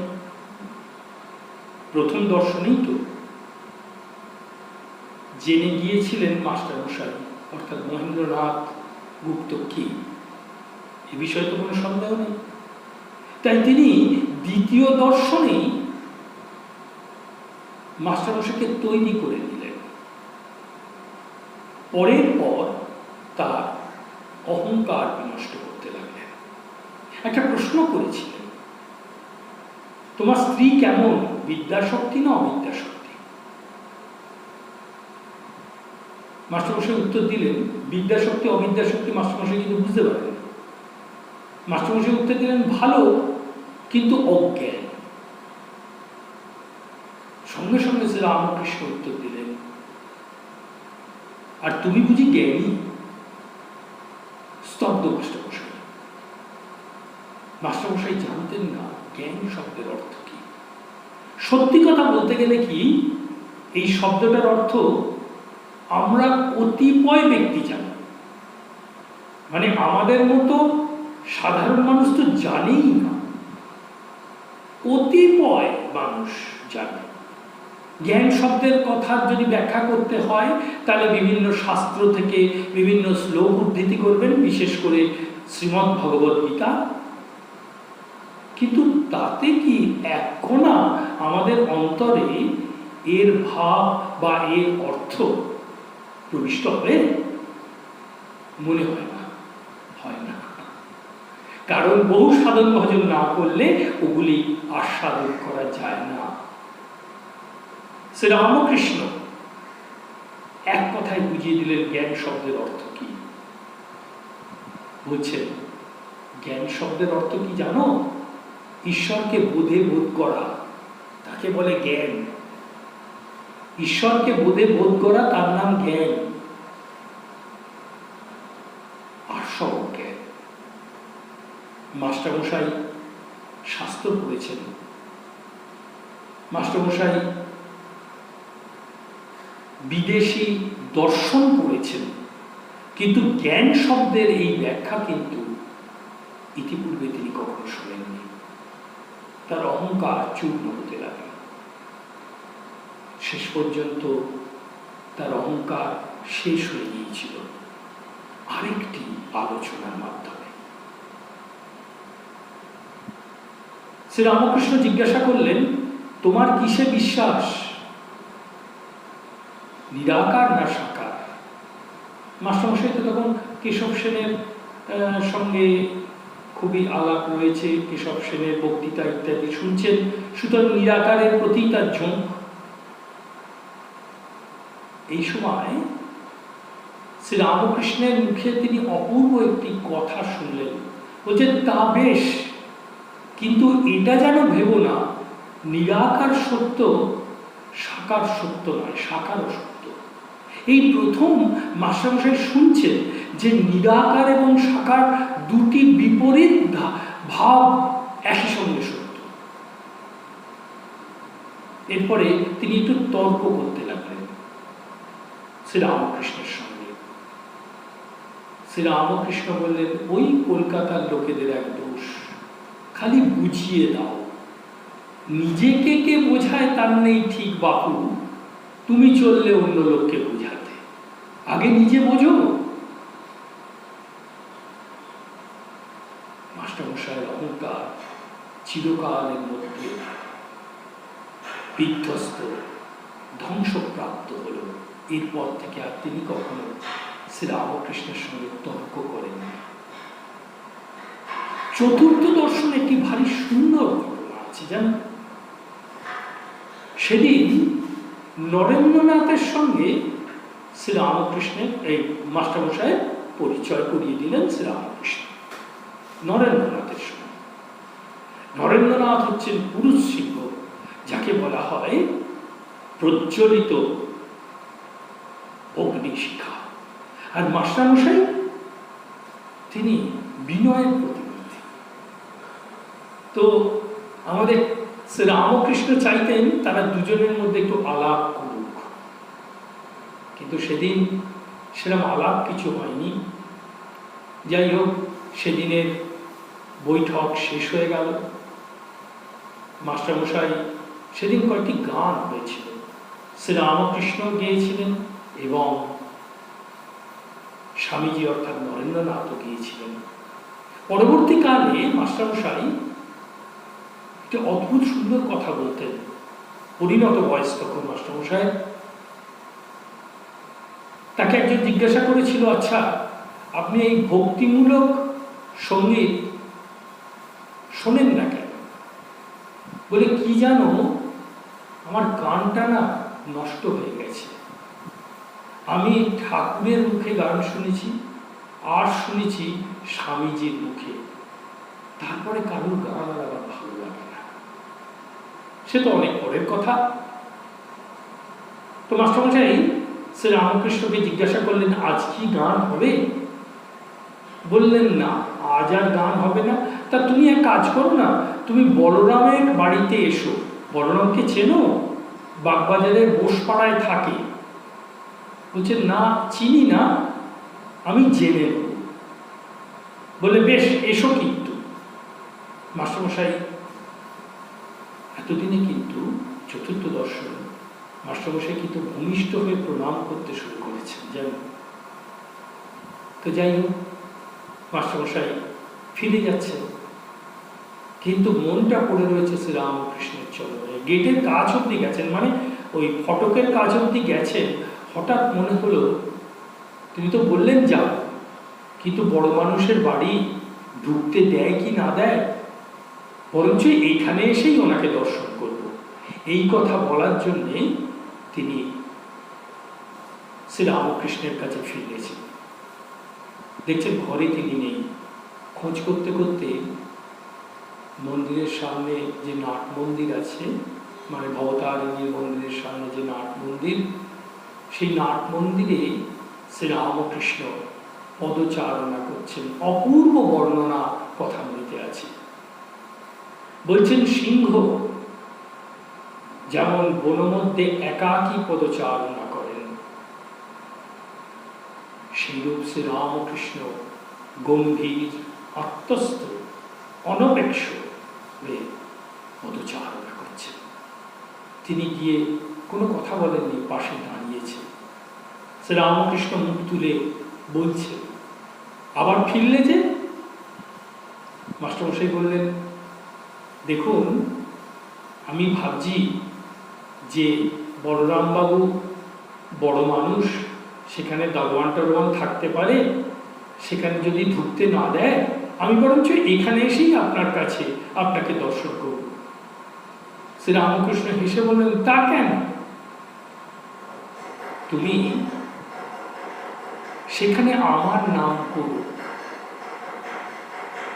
প্রথম দর্শনেই তো জেনে গিয়েছিলেন মাস্টারমশাই অর্থাৎ মহেন্দ্রনাথ গুপ্ত কি, এ বিষয়ে তো কোনো সন্দেহ নেই। তাই তিনি দ্বিতীয় দর্শনেই মাস্টারমশাইকে তৈরি করে নিলেন। পরের পর তার অহংকার বিনষ্ট করতে লাগলেন। একটা প্রশ্ন করেছিলেন, তোমার স্ত্রী কেমন, বিদ্যাশক্তি না অবিদ্যাশক্তি? মাস্টারমশাই উত্তর দিলেন, বিদ্যাশক্তি অবিদ্যাশক্তি মাস্টারমশাই কিন্তু বুঝতে পারেন। মাস্টারমশাই উত্তর দিলেন, ভালো কিন্তু অজ্ঞান। সঙ্গে সঙ্গে শ্রী রামকৃষ্ণ উত্তর দিলেন, আর তুমি বুঝি জ্ঞানী? স্তব্ধ মাস্টারমশাই। মাস্টারমশাই জানতেন না জ্ঞান শব্দের অর্থ কি। সত্যি কথা বলতে গেলে কি, এই শব্দটার অর্থ আমরা কতিপয় ব্যক্তি জানি, মানে আমাদের মতো সাধারণ মানুষ তো জানেই না, কতিপয় মানুষ জানে। জ্ঞান শব্দের কথা যদি ব্যাখ্যা করতে হয় তাহলে বিভিন্ন শাস্ত্র থেকে বিভিন্ন শ্লোক উদ্ধৃতি করবেন, বিশেষ করে শ্রীমদ্ ভগবদ গীতা। কিন্তু তাতে কি এখনো আমাদের অন্তরে এর ভাব বা এর অর্থ প্রবিষ্ট হবে? মনে হয় না, হয় না। কারণ বহু সাধন ভজন না করলে ওগুলি আস্বাদন করা যায় না। শ্রী রামকৃষ্ণ এক কথায় বুঝিয়ে দিলেন জ্ঞান শব্দের অর্থ কি। বলছেন, জ্ঞান শব্দের অর্থ কি জানো? ঈশ্বরকে বোধে বোধ করা, তাকে বলে জ্ঞান। ঈশ্বরকে বোধে বোধ করা, তার নাম জ্ঞান। আর সব জ্ঞান। মাস্টারমশাই শাস্ত্র পড়েছেন, মাস্টারমশাই বিদেশি দর্শন পড়েছেন, কিন্তু জ্ঞান শব্দের এই ব্যাখ্যা কিন্তু ইতিপূর্বে তিনি কখনো শোনেননি। তার অহংকার চূর্ণ হতে লাগে। শেষ পর্যন্ত তার অহংকার শেষ হয়ে গিয়েছিল আরেকটি আলোচনার মাধ্যমে। শ্রী রামকৃষ্ণ জিজ্ঞাসা করলেন, তোমার কিসে বিশ্বাস, নিরাকার না সাকার? মাস্টারমশাই তো তখন কেশব সেনের সঙ্গে খুবই আলাপ রয়েছে, কেশব সেনের বক্তৃতা ইত্যাদি শুনছেন, সুতরাং নিরাকারের প্রতি তার ঝোঁক। এই সময় শ্রী রামকৃষ্ণের মুখে তিনি অপূর্ব একটি কথা শুনলেন। বলছেন, তা বেশ, কিন্তু এটা যেন ভেবো না নিরাকার সত্য সাকার সত্য নয়, সাকারও সত্য। এই প্রথম মাস্টারমশাই শুনছেন যে নিরাকার এবং সাকার দুটি বিপরীত ভাব একই সঙ্গে সত্য। এরপরে তিনি একটু তর্ক করতে লাগলেন শ্রী রামকৃষ্ণের সঙ্গে। শ্রী রামকৃষ্ণ বললেন, ওই কলকাতার লোকেদের এক দোষ, খালি বুঝিয়ে দাও। নিজেকে কে বোঝায় তার নেই ঠিক বাপু, তুমি চললে অন্য লোককে বোঝাতে, আগে নিজে বোঝো। মাস্টারমশাইয়ের অহংকার চিরকালের মধ্যে বিধ্বস্ত, ধ্বংসপ্রাপ্ত হল। এরপর থেকে আর তিনি কখনো শ্রী রামকৃষ্ণের সঙ্গে তর্ক করেন। চতুর্থ দর্শনে একটি ভারী সুন্দর ঘটনা আছে জানেন। সেদিন নরেন্দ্রনাথের সঙ্গে শ্রী রামকৃষ্ণের এই মাস্টারমশাই পরিচয় করিয়ে দিলেন শ্রী রামকৃষ্ণ নরেন্দ্রনাথের সঙ্গে। নরেন্দ্রনাথ হচ্ছেন পুরুষ সিংহ, যাকে বলা হয় প্রজ্বলিত অগ্নিশিখা। আর মাস্টারমশাই তিনি বিনয়ের প্রতিনিধি। তো আমাদের শ্রী রামকৃষ্ণ চাইতেন তারা দুজনের মধ্যে একটু আলাপ করুক, কিন্তু সেদিন সেরকম আলাপ কিছু হয়নি। যাই হোক, সেদিনের বৈঠক শেষ হয়ে গেল। মাস্টারমশাই সেদিন কয়েকটি গান হয়েছিল, শ্রী রামকৃষ্ণ গেয়েছিলেন এবং স্বামীজি অর্থাৎ নরেন্দ্রনাথও গিয়েছিলেন। পরবর্তীকালে মাস্টারমশাই একটি অদ্ভুত সুন্দর কথা বলতেন। পরিণত বয়স তখন মাস্টারমশাই। তাকে একজন জিজ্ঞাসা করেছিল, আচ্ছা আপনি এই ভক্তিমূলক সঙ্গীত শোনেন না কেন? বলে কি জানো, আমার গানটা না নষ্ট হয়ে গেছে। আমি ঠাকুরের মুখে গান শুনেছি, আর শুনেছি স্বামীজির মুখে, তারপরে কারোর গান আর আবার ভালো লাগে না। সে তো অনেক পরের কথা। তো মাস্টারমশাই শ্রী রামকৃষ্ণকে জিজ্ঞাসা করলেন, আজ কি গান হবে? বললেন, না, আজ আর গান হবে না। তা তুমি এক কাজ করো না, তুমি বলরামের বাড়িতে এসো। বলরামকে চেনো? বাগবাজারের বোসপাড়ায় থাকে। বলছে, না, চিনি না, আমি জেনে নেব। বলে, বেশ, এসো। কিন্তু মাস্টারমশাই এতদিনে কিন্তু চতুর্থ দর্শন, মাস্টারমশাই কিন্তু ভূমিষ্ঠ হয়ে প্রণাম করতে শুরু করেছেন, যেমন। তো যাই হোক, মাস্টারমশাই ফিরে যাচ্ছে, কিন্তু মনটা পড়ে রয়েছে শ্রী রামকৃষ্ণের চরণে। গেটের কাজ অব্দি গেছেন, মানে ওই ফটকের কাজ অব্দি গেছেন। হঠাৎ মনে হলো, তিনি তো বললেন যাও, কিন্তু বড় মানুষের বাড়ি ঢুকতে দেয় কি না দেয়, বরঞ্চ এইখানে এসেই ওনাকে দর্শন করব, এই কথা বলার জন্যে তিনি শ্রী রামকৃষ্ণের কাছে ফিরেছেন। দেখছেন ঘরে তিনি নেই। খোঁজ করতে করতে মন্দিরের সামনে যে নাট মন্দির আছে, মানে ভবতারিণীর মন্দিরের সামনে যে নাট মন্দির, সেই নাট মন্দিরে শ্রী রামকৃষ্ণ পদচারণা করছেন। অপূর্ব বর্ণনা কথাগুলিতে আছে। বলছেন, সিংহ যেমন বনমধ্যে একাকী পদচারণা করেন, সেইরূপ শ্রী রামকৃষ্ণ গম্ভীর, আত্মস্থ, অনপেক্ষ হয়ে পদচারণা করছেন। তিনি গিয়ে কোনো কথা বলেননি, পাশে দাঁড়িয়েছে। শ্রী রামকৃষ্ণ মুখ তুলে বলছে, আবার ফিরলে যে? মাস্টারমশাই বললেন, দেখুন, আমি ভাবছি যে বলরামবাবু বড় মানুষ, সেখানে দারোয়ান টারোয়ান থাকতে পারে, সেখানে যদি ঢুকতে না দেয়, আমি বরঞ্চ এখানে এসেই আপনার কাছে আপনাকে দর্শন করব। শ্রী রামকৃষ্ণ হেসে বললেন, তা কেন? তুমি সেখানে আমার নাম করো,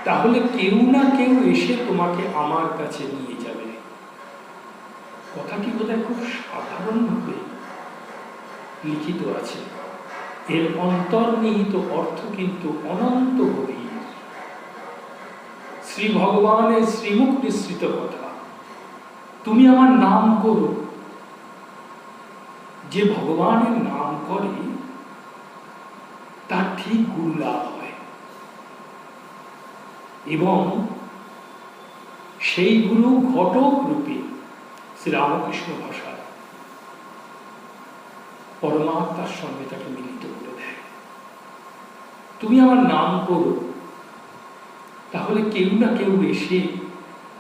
তাহলে কেউ না কেউ এসে তোমাকে আমার কাছে নিয়ে যাবে। কথাটি বোধহয় খুব সাধারণভাবে লিখিত আছে, এর অন্তর্নিহিত অর্থ কিন্তু অনন্ত গভীর। শ্রী ভগবানের শ্রীমুখ নিঃসৃত কথা, তুমি আমার নাম করো। যে ভগবানের নাম করে তার ঠিক গুরু লাভ হয়, এবং সেই গুরু ঘটক রূপে শ্রী রামকৃষ্ণ ভাষায় পরমাত্মার সঙ্গে তাকে মিলিত করে দেয়। তুমি আমার নাম করো, তাহলে কেউ না কেউ এসে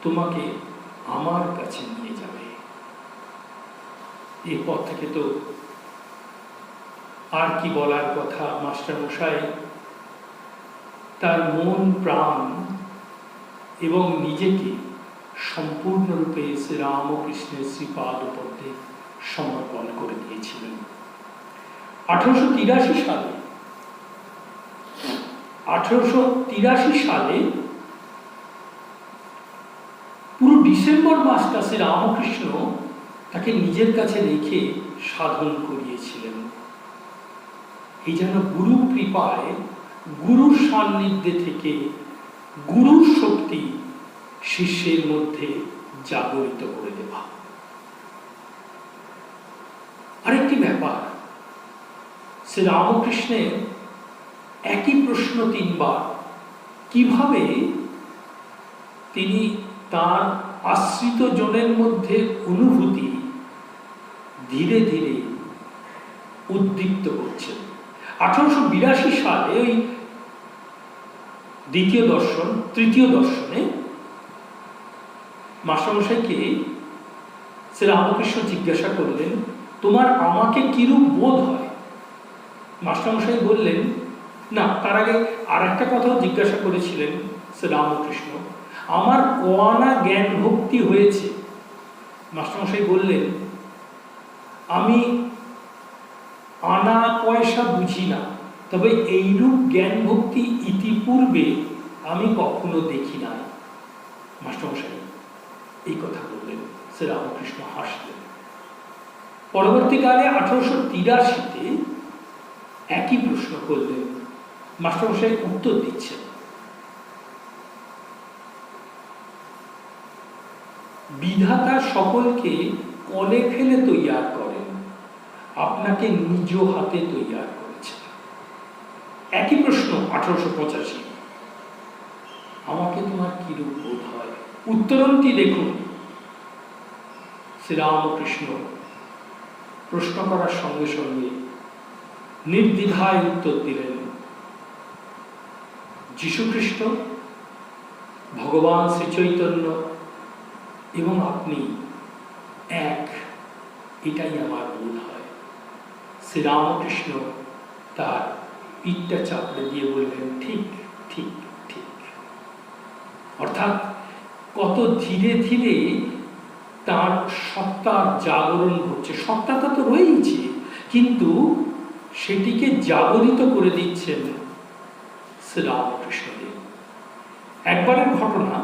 তোমাকে আমার কাছে নিয়ে যাবে। এরপর থেকে তো আর কি বলার কথা। মাস্টারমশাই তার মন, প্রাণ এবং নিজেকে সম্পূর্ণরূপে শ্রী রামকৃষ্ণের শ্রীপাদপদ্মে সমর্পণ করে দিয়েছিলেন। 1883 সালে পুরো ডিসেম্বর মাসটা শ্রী রামকৃষ্ণ তাকে নিজের কাছে রেখে সাধন করিয়েছিলেন। এই যেন গুরু কৃপায়, গুরুর সান্নিধ্যে থেকে গুরুর শক্তি শিষ্যের মধ্যে জাগরিত করে দেওয়া। আরেকটি ব্যাপার, শ্রী রামকৃষ্ণের একই প্রশ্ন 3 বার, কিভাবে তিনি তার আশ্রিত জনের মধ্যে অনুভূতি ধীরে ধীরে উদ্দীপ্ত করছেন। 1882 সালে ওই দ্বিতীয় দর্শন, তৃতীয় দর্শনে মাস্টারমশাইকে শ্রী রামকৃষ্ণ জিজ্ঞাসা করলেন, তোমার আমাকে কিরূপ বোধ হয়? মাস্টারমশাই বললেন, না, তার আগে আর একটা কথাও জিজ্ঞাসা করেছিলেন শ্রী রামকৃষ্ণ, আমার কোয়ানা জ্ঞান ভক্তি হয়েছে, মাস্টারমশাই বললেন, আমি আনা পয়সা বুঝি না, তবে এইরূপ জ্ঞান ভক্তি ইতিপূর্বে আমি কখনো দেখি নাই। মাস্টারমশাই এই কথা বললেন, শ্রীরামকৃষ্ণ হাসলেন। পরবর্তীকালে 1883-তে একই প্রশ্ন করলেন, মাস্টারমশাই উত্তর দিচ্ছেন, বিধাতা সকলকে কলে ফেলে তৈয়ার করেন, আপনাকে নিজ হাতে তৈয়ার করেছেন। একই প্রশ্ন 1885, আমাকে তোমার কিরূপ বোধ হয়? উত্তরণটি দেখুন। শ্রীরামকৃষ্ণ প্রশ্ন করার সঙ্গে সঙ্গে নির্দ্বিধায় উত্তর দিলেন, যীশুখ্রিস্ট, ভগবান শ্রী চৈতন্য এবং আপনি এক, এটাই আমার বোধ হয়। শ্রীরামকৃষ্ণ তার পিঠটা চাপড়ে দিয়ে বললেন, ঠিক ঠিক ঠিক। অর্থাৎ কত ধীরে ধীরে তার সত্তার জাগরণ ঘটছে। সত্তাটা তো রয়েছে, কিন্তু সেটিকে জাগরিত করে দিচ্ছেন শ্রীরামকৃষ্ণদেব। একবারের ঘটনা,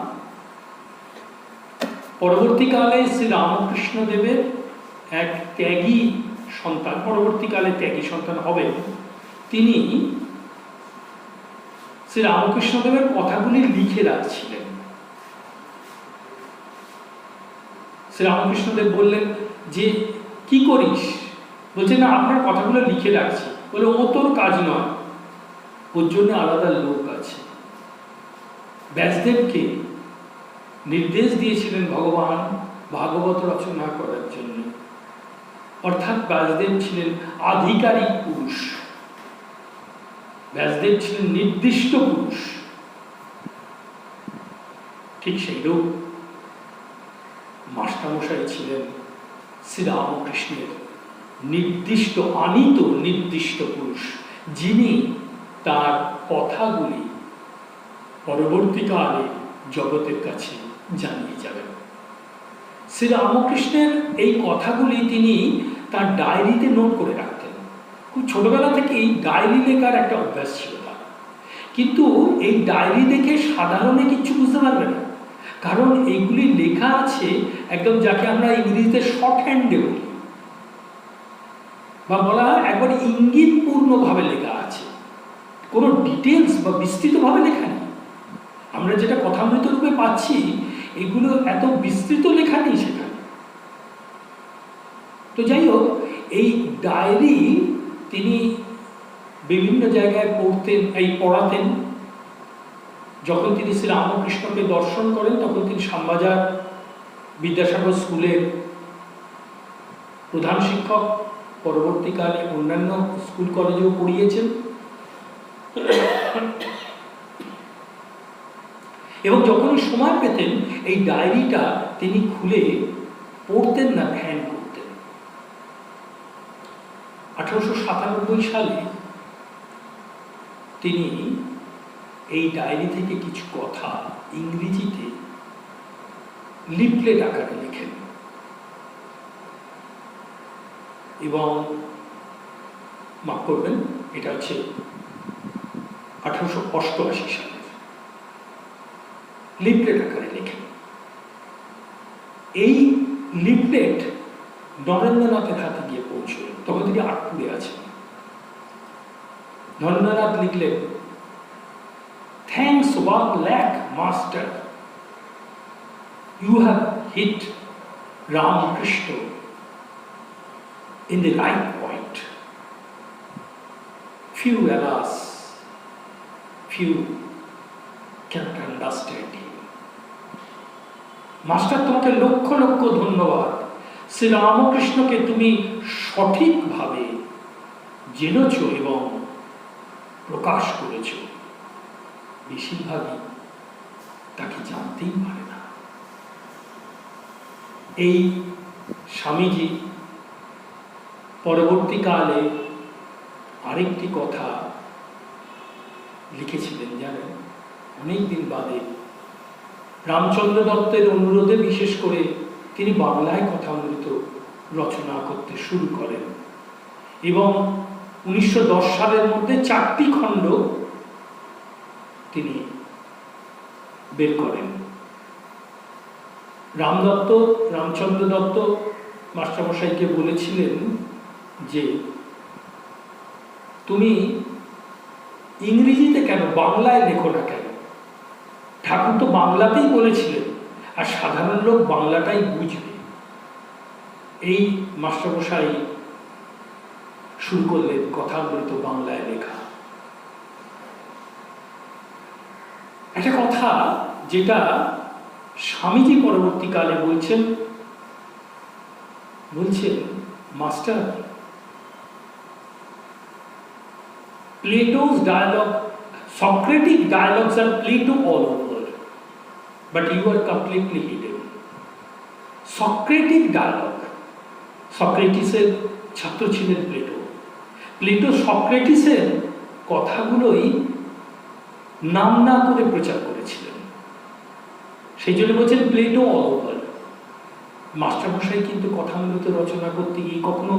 পরবর্তীকালে শ্রীরামকৃষ্ণদেবের এক ত্যাগী সন্তান, পরবর্তীকালে ত্যাগী সন্তান হবেন, তিনি শ্রীরামকৃষ্ণদেবের কথাগুলি লিখে রাখছিলেন। শ্রীরামকৃষ্ণদেব বললেন যে, কি করিস? বলছে, না, আপনার কথাগুলো লিখে রাখছি। বলে, ও তোর কাজ নয়, ওর জন্য আলাদা লোক আছে। ব্যাসদেবকে নির্দেশ দিয়েছিলেন ভগবান ভাগবত রচনা করার জন্য। অর্থাৎ ব্যাসদেব ছিলেন আধিকারিক পুরুষ, ব্যাসদেব ছিলেন নির্দিষ্ট পুরুষ। ঠিক সেইরূপ মাস্টারমশাই ছিলেন শ্রীরামকৃষ্ণের নির্দিষ্ট, আনিত নির্দিষ্ট পুরুষ, যিনি তার কথাগুলি পরবর্তীকালে জগতের কাছে জানিয়ে যাবেন। শ্রীরামকৃষ্ণের এই কথাগুলি তিনি তার ডায়েরিতে নোট করে রাখতেন। খুব ছোটবেলা থেকেই ডায়েরি লেখার একটা অভ্যাস ছিল তার। কিন্তু এই ডায়েরি দেখে সাধারণে কিচ্ছু বুঝতে পারবে না, কারণ এইগুলি লেখা আছে একদম, যাকে আমরা ইংরেজিতে শর্ট হ্যান্ডে বলি, বা বলা হয় একবার ইঙ্গিতপূর্ণভাবে লেখা আছে, কোনো ডিটেলস বা বিস্তৃতভাবে লেখা নেই। আমরা যেটা কথামৃত রূপে পাচ্ছি, এগুলো এত বিস্তৃত লেখা নেই সেখানে। তো যাই হোক, এই ডায়েরি তিনি বিভিন্ন জায়গায় পড়াতেন। যখন তিনি শ্রীরামকৃষ্ণকে দর্শন করেন, তখন তিনি শ্যামবাজার বিদ্যাসাগর স্কুলের প্রধান শিক্ষক, পরবর্তীকালে অন্যান্য স্কুল কলেজেও পড়িয়েছেন। এবং যখনই সময় পেতেন, এই ডায়েরিটা তিনি খুলে পড়তেন না, ধ্যান করতেন। 1897 সালে তিনি এই ডায়েরি থেকে কিছু কথা ইংরেজিতে লিফলেট আকারে লেখেন এবং মাফ করবেন, এটা হচ্ছে 1888 সালে লিফলেট আকারে লেখেন। এই লিফলেট নরেন্দ্রনাথের হাতে গিয়ে পৌঁছলেন। তখন তিনি আটপুরে আছেন। নরেন্দ্রনাথ লিখলেন, "Thanks 1 lakh, Master. You have hit Ramakrishna in the right point. Few, alas, few cannot understand him." Master, তোমাকে লক্ষ লক্ষ ধন্যবাদ। শ্রীরামকৃষ্ণকে তুমি সঠিকভাবে জেনেছ এবং প্রকাশ করেছ। বেশিরভাগই তাকে জানতেই পারে না। এই স্বামীজি পরবর্তীকালে আরেকটি কথা লিখেছিলেন, জানেন, অনেকদিন বাদে রামচন্দ্র দত্তের অনুরোধে, বিশেষ করে তিনি বাংলায় কথামৃত রচনা করতে শুরু করেন এবং 1910 সালের মধ্যে 4টি খণ্ড তিনি বের করেন। রামচন্দ্র দত্ত মাস্টারমশাইকে বলেছিলেন যে তুমি ইংরেজিতে কেন, বাংলায় লেখো না কেন? ঠাকুর তো বাংলাতেই বলেছিলেন, আর সাধারণ লোক বাংলাটাই বুঝবে। এই মাস্টারমশাই শুরু করলেন কথামৃত বাংলায় লেখা। একটা কথা যেটা স্বামীজি পরবর্তীকালে বলছেন, master, Plato's dialogue, Socratic dialogues are Plato all over, but you are completely hidden. Socratic dialogue, সক্রেটিসের ছাত্র ছিলেন প্লেটো সক্রেটিসের কথাগুলোই নাম না করে প্রচার করেছিলেন, সেই জন্য বলছেন প্লেটো অল ওভার। মাস্টারমশাই কিন্তু কথামৃত রচনা করতে গিয়ে কখনো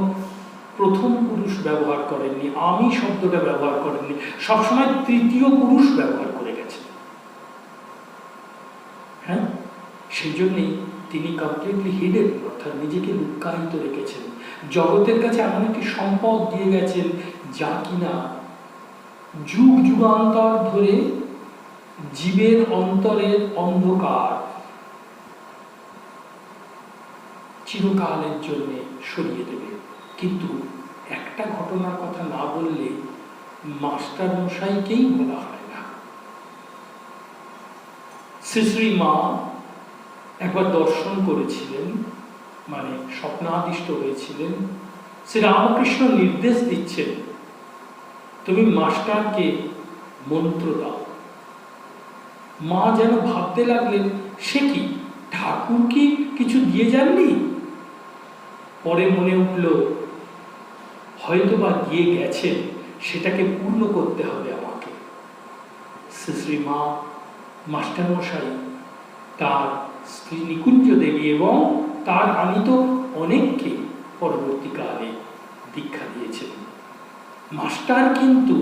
প্রথম পুরুষ ব্যবহার করেননি, আমি শব্দটা ব্যবহার করেননি, সবসময় তৃতীয় পুরুষ ব্যবহার করে গেছেন। হ্যাঁ, সেই জন্যই তিনি কমপ্লিটলি হিডেন, অর্থাৎ নিজেকে লুক্কায়িত রেখেছেন। জগতের কাছে এমন একটি সম্পদ দিয়ে গেছেন যা কিনা যুগ যুগান্তর ধরে জীবের অন্তরের অন্ধকার চিরকালের জন্য সরিয়ে দেবে। কিন্তু একটা ঘটনার কথা না বললে মাস্টার মশাইকেই বলা হয় না। শ্রী মা একবার দর্শন করেছিলেন, মানে স্বপ্নাদিষ্ট হয়েছিলেন। শ্রী রামকৃষ্ণ নির্দেশ দিচ্ছেন, তুমি মাস্টারকে মন্ত্র দাও। মা যেন ভাবতে লাগলেন, সে কি, ঠাকুর কি কিছু দিয়ে যাননি? পরে মনে উঠল, হয়তো বা দিয়ে গেছেন, সেটাকে পূর্ণ করতে হবে আমাকে। শ্রী মা মাস্টারমশাই তার স্ত্রী নিকুঞ্জ দেবী এবং তার আনিত অনেককে পরবর্তীকালে দীক্ষা দিয়েছেন। মাস্টার কিন্তু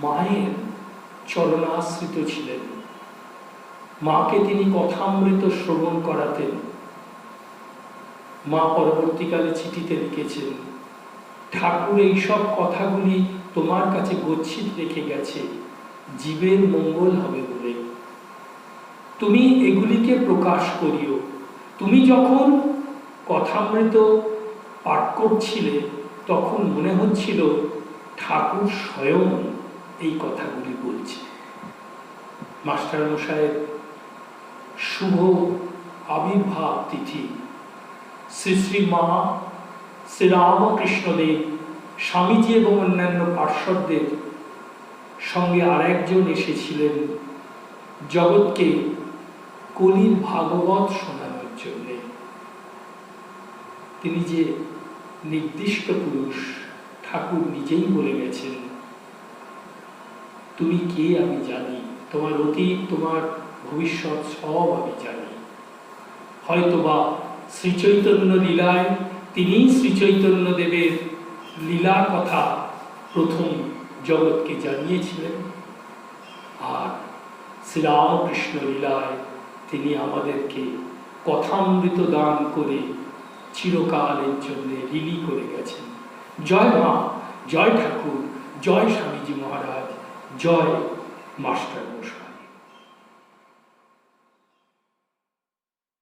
মায়ের চরণাশ্রিত ছিলেন। মাকে তিনি কথামৃত শ্রবণ করাতেন। মা পরবর্তীকালে চিঠিতে লিখেছেন, ঠাকুর এইসব কথাগুলি তোমার কাছে গচ্ছিত রেখে গেছে জীবের মঙ্গল হবে বলে। তুমি এগুলিকে প্রকাশ করিও। তুমি যখন কথামৃত পাঠ করছিলে তখন মনে হচ্ছিল ঠাকুর স্বয়ং এই কথাগুলি বলছে। মাস্টারমশাইয়ের শুভ আবির্ভাব তিথি। শ্রী মা, শ্রী রামকৃষ্ণদেব, স্বামীজি এবং অন্যান্য পার্শ্বদের সঙ্গে আরেকজন এসেছিলেন জগৎকে কলির ভাগবত শোনানোর জন্য। তিনি যে নির্দিষ্ট পুরুষ, ঠাকুর নিজেই বলে গেছেন, তুমি কে আমি জানি, তোমার অতীত তোমার ভবিষ্যৎ সব আমি জানি। হয়তোবা শ্রী চৈতন্য লীলায় তিনি শ্রী চৈতন্য দেবের লীলা কথা প্রথম জগৎকে জানিয়েছিলেন, আর শ্রীরামকৃষ্ণ লীলায় তিনি আমাদেরকে কথামৃত দান করে চিরকালের জন্য ঋণী করে গেছেন। জয় মা, জয় ঠাকুর, জয় স্বামীজি মহারাজ, জয় মাস্টার মশাই।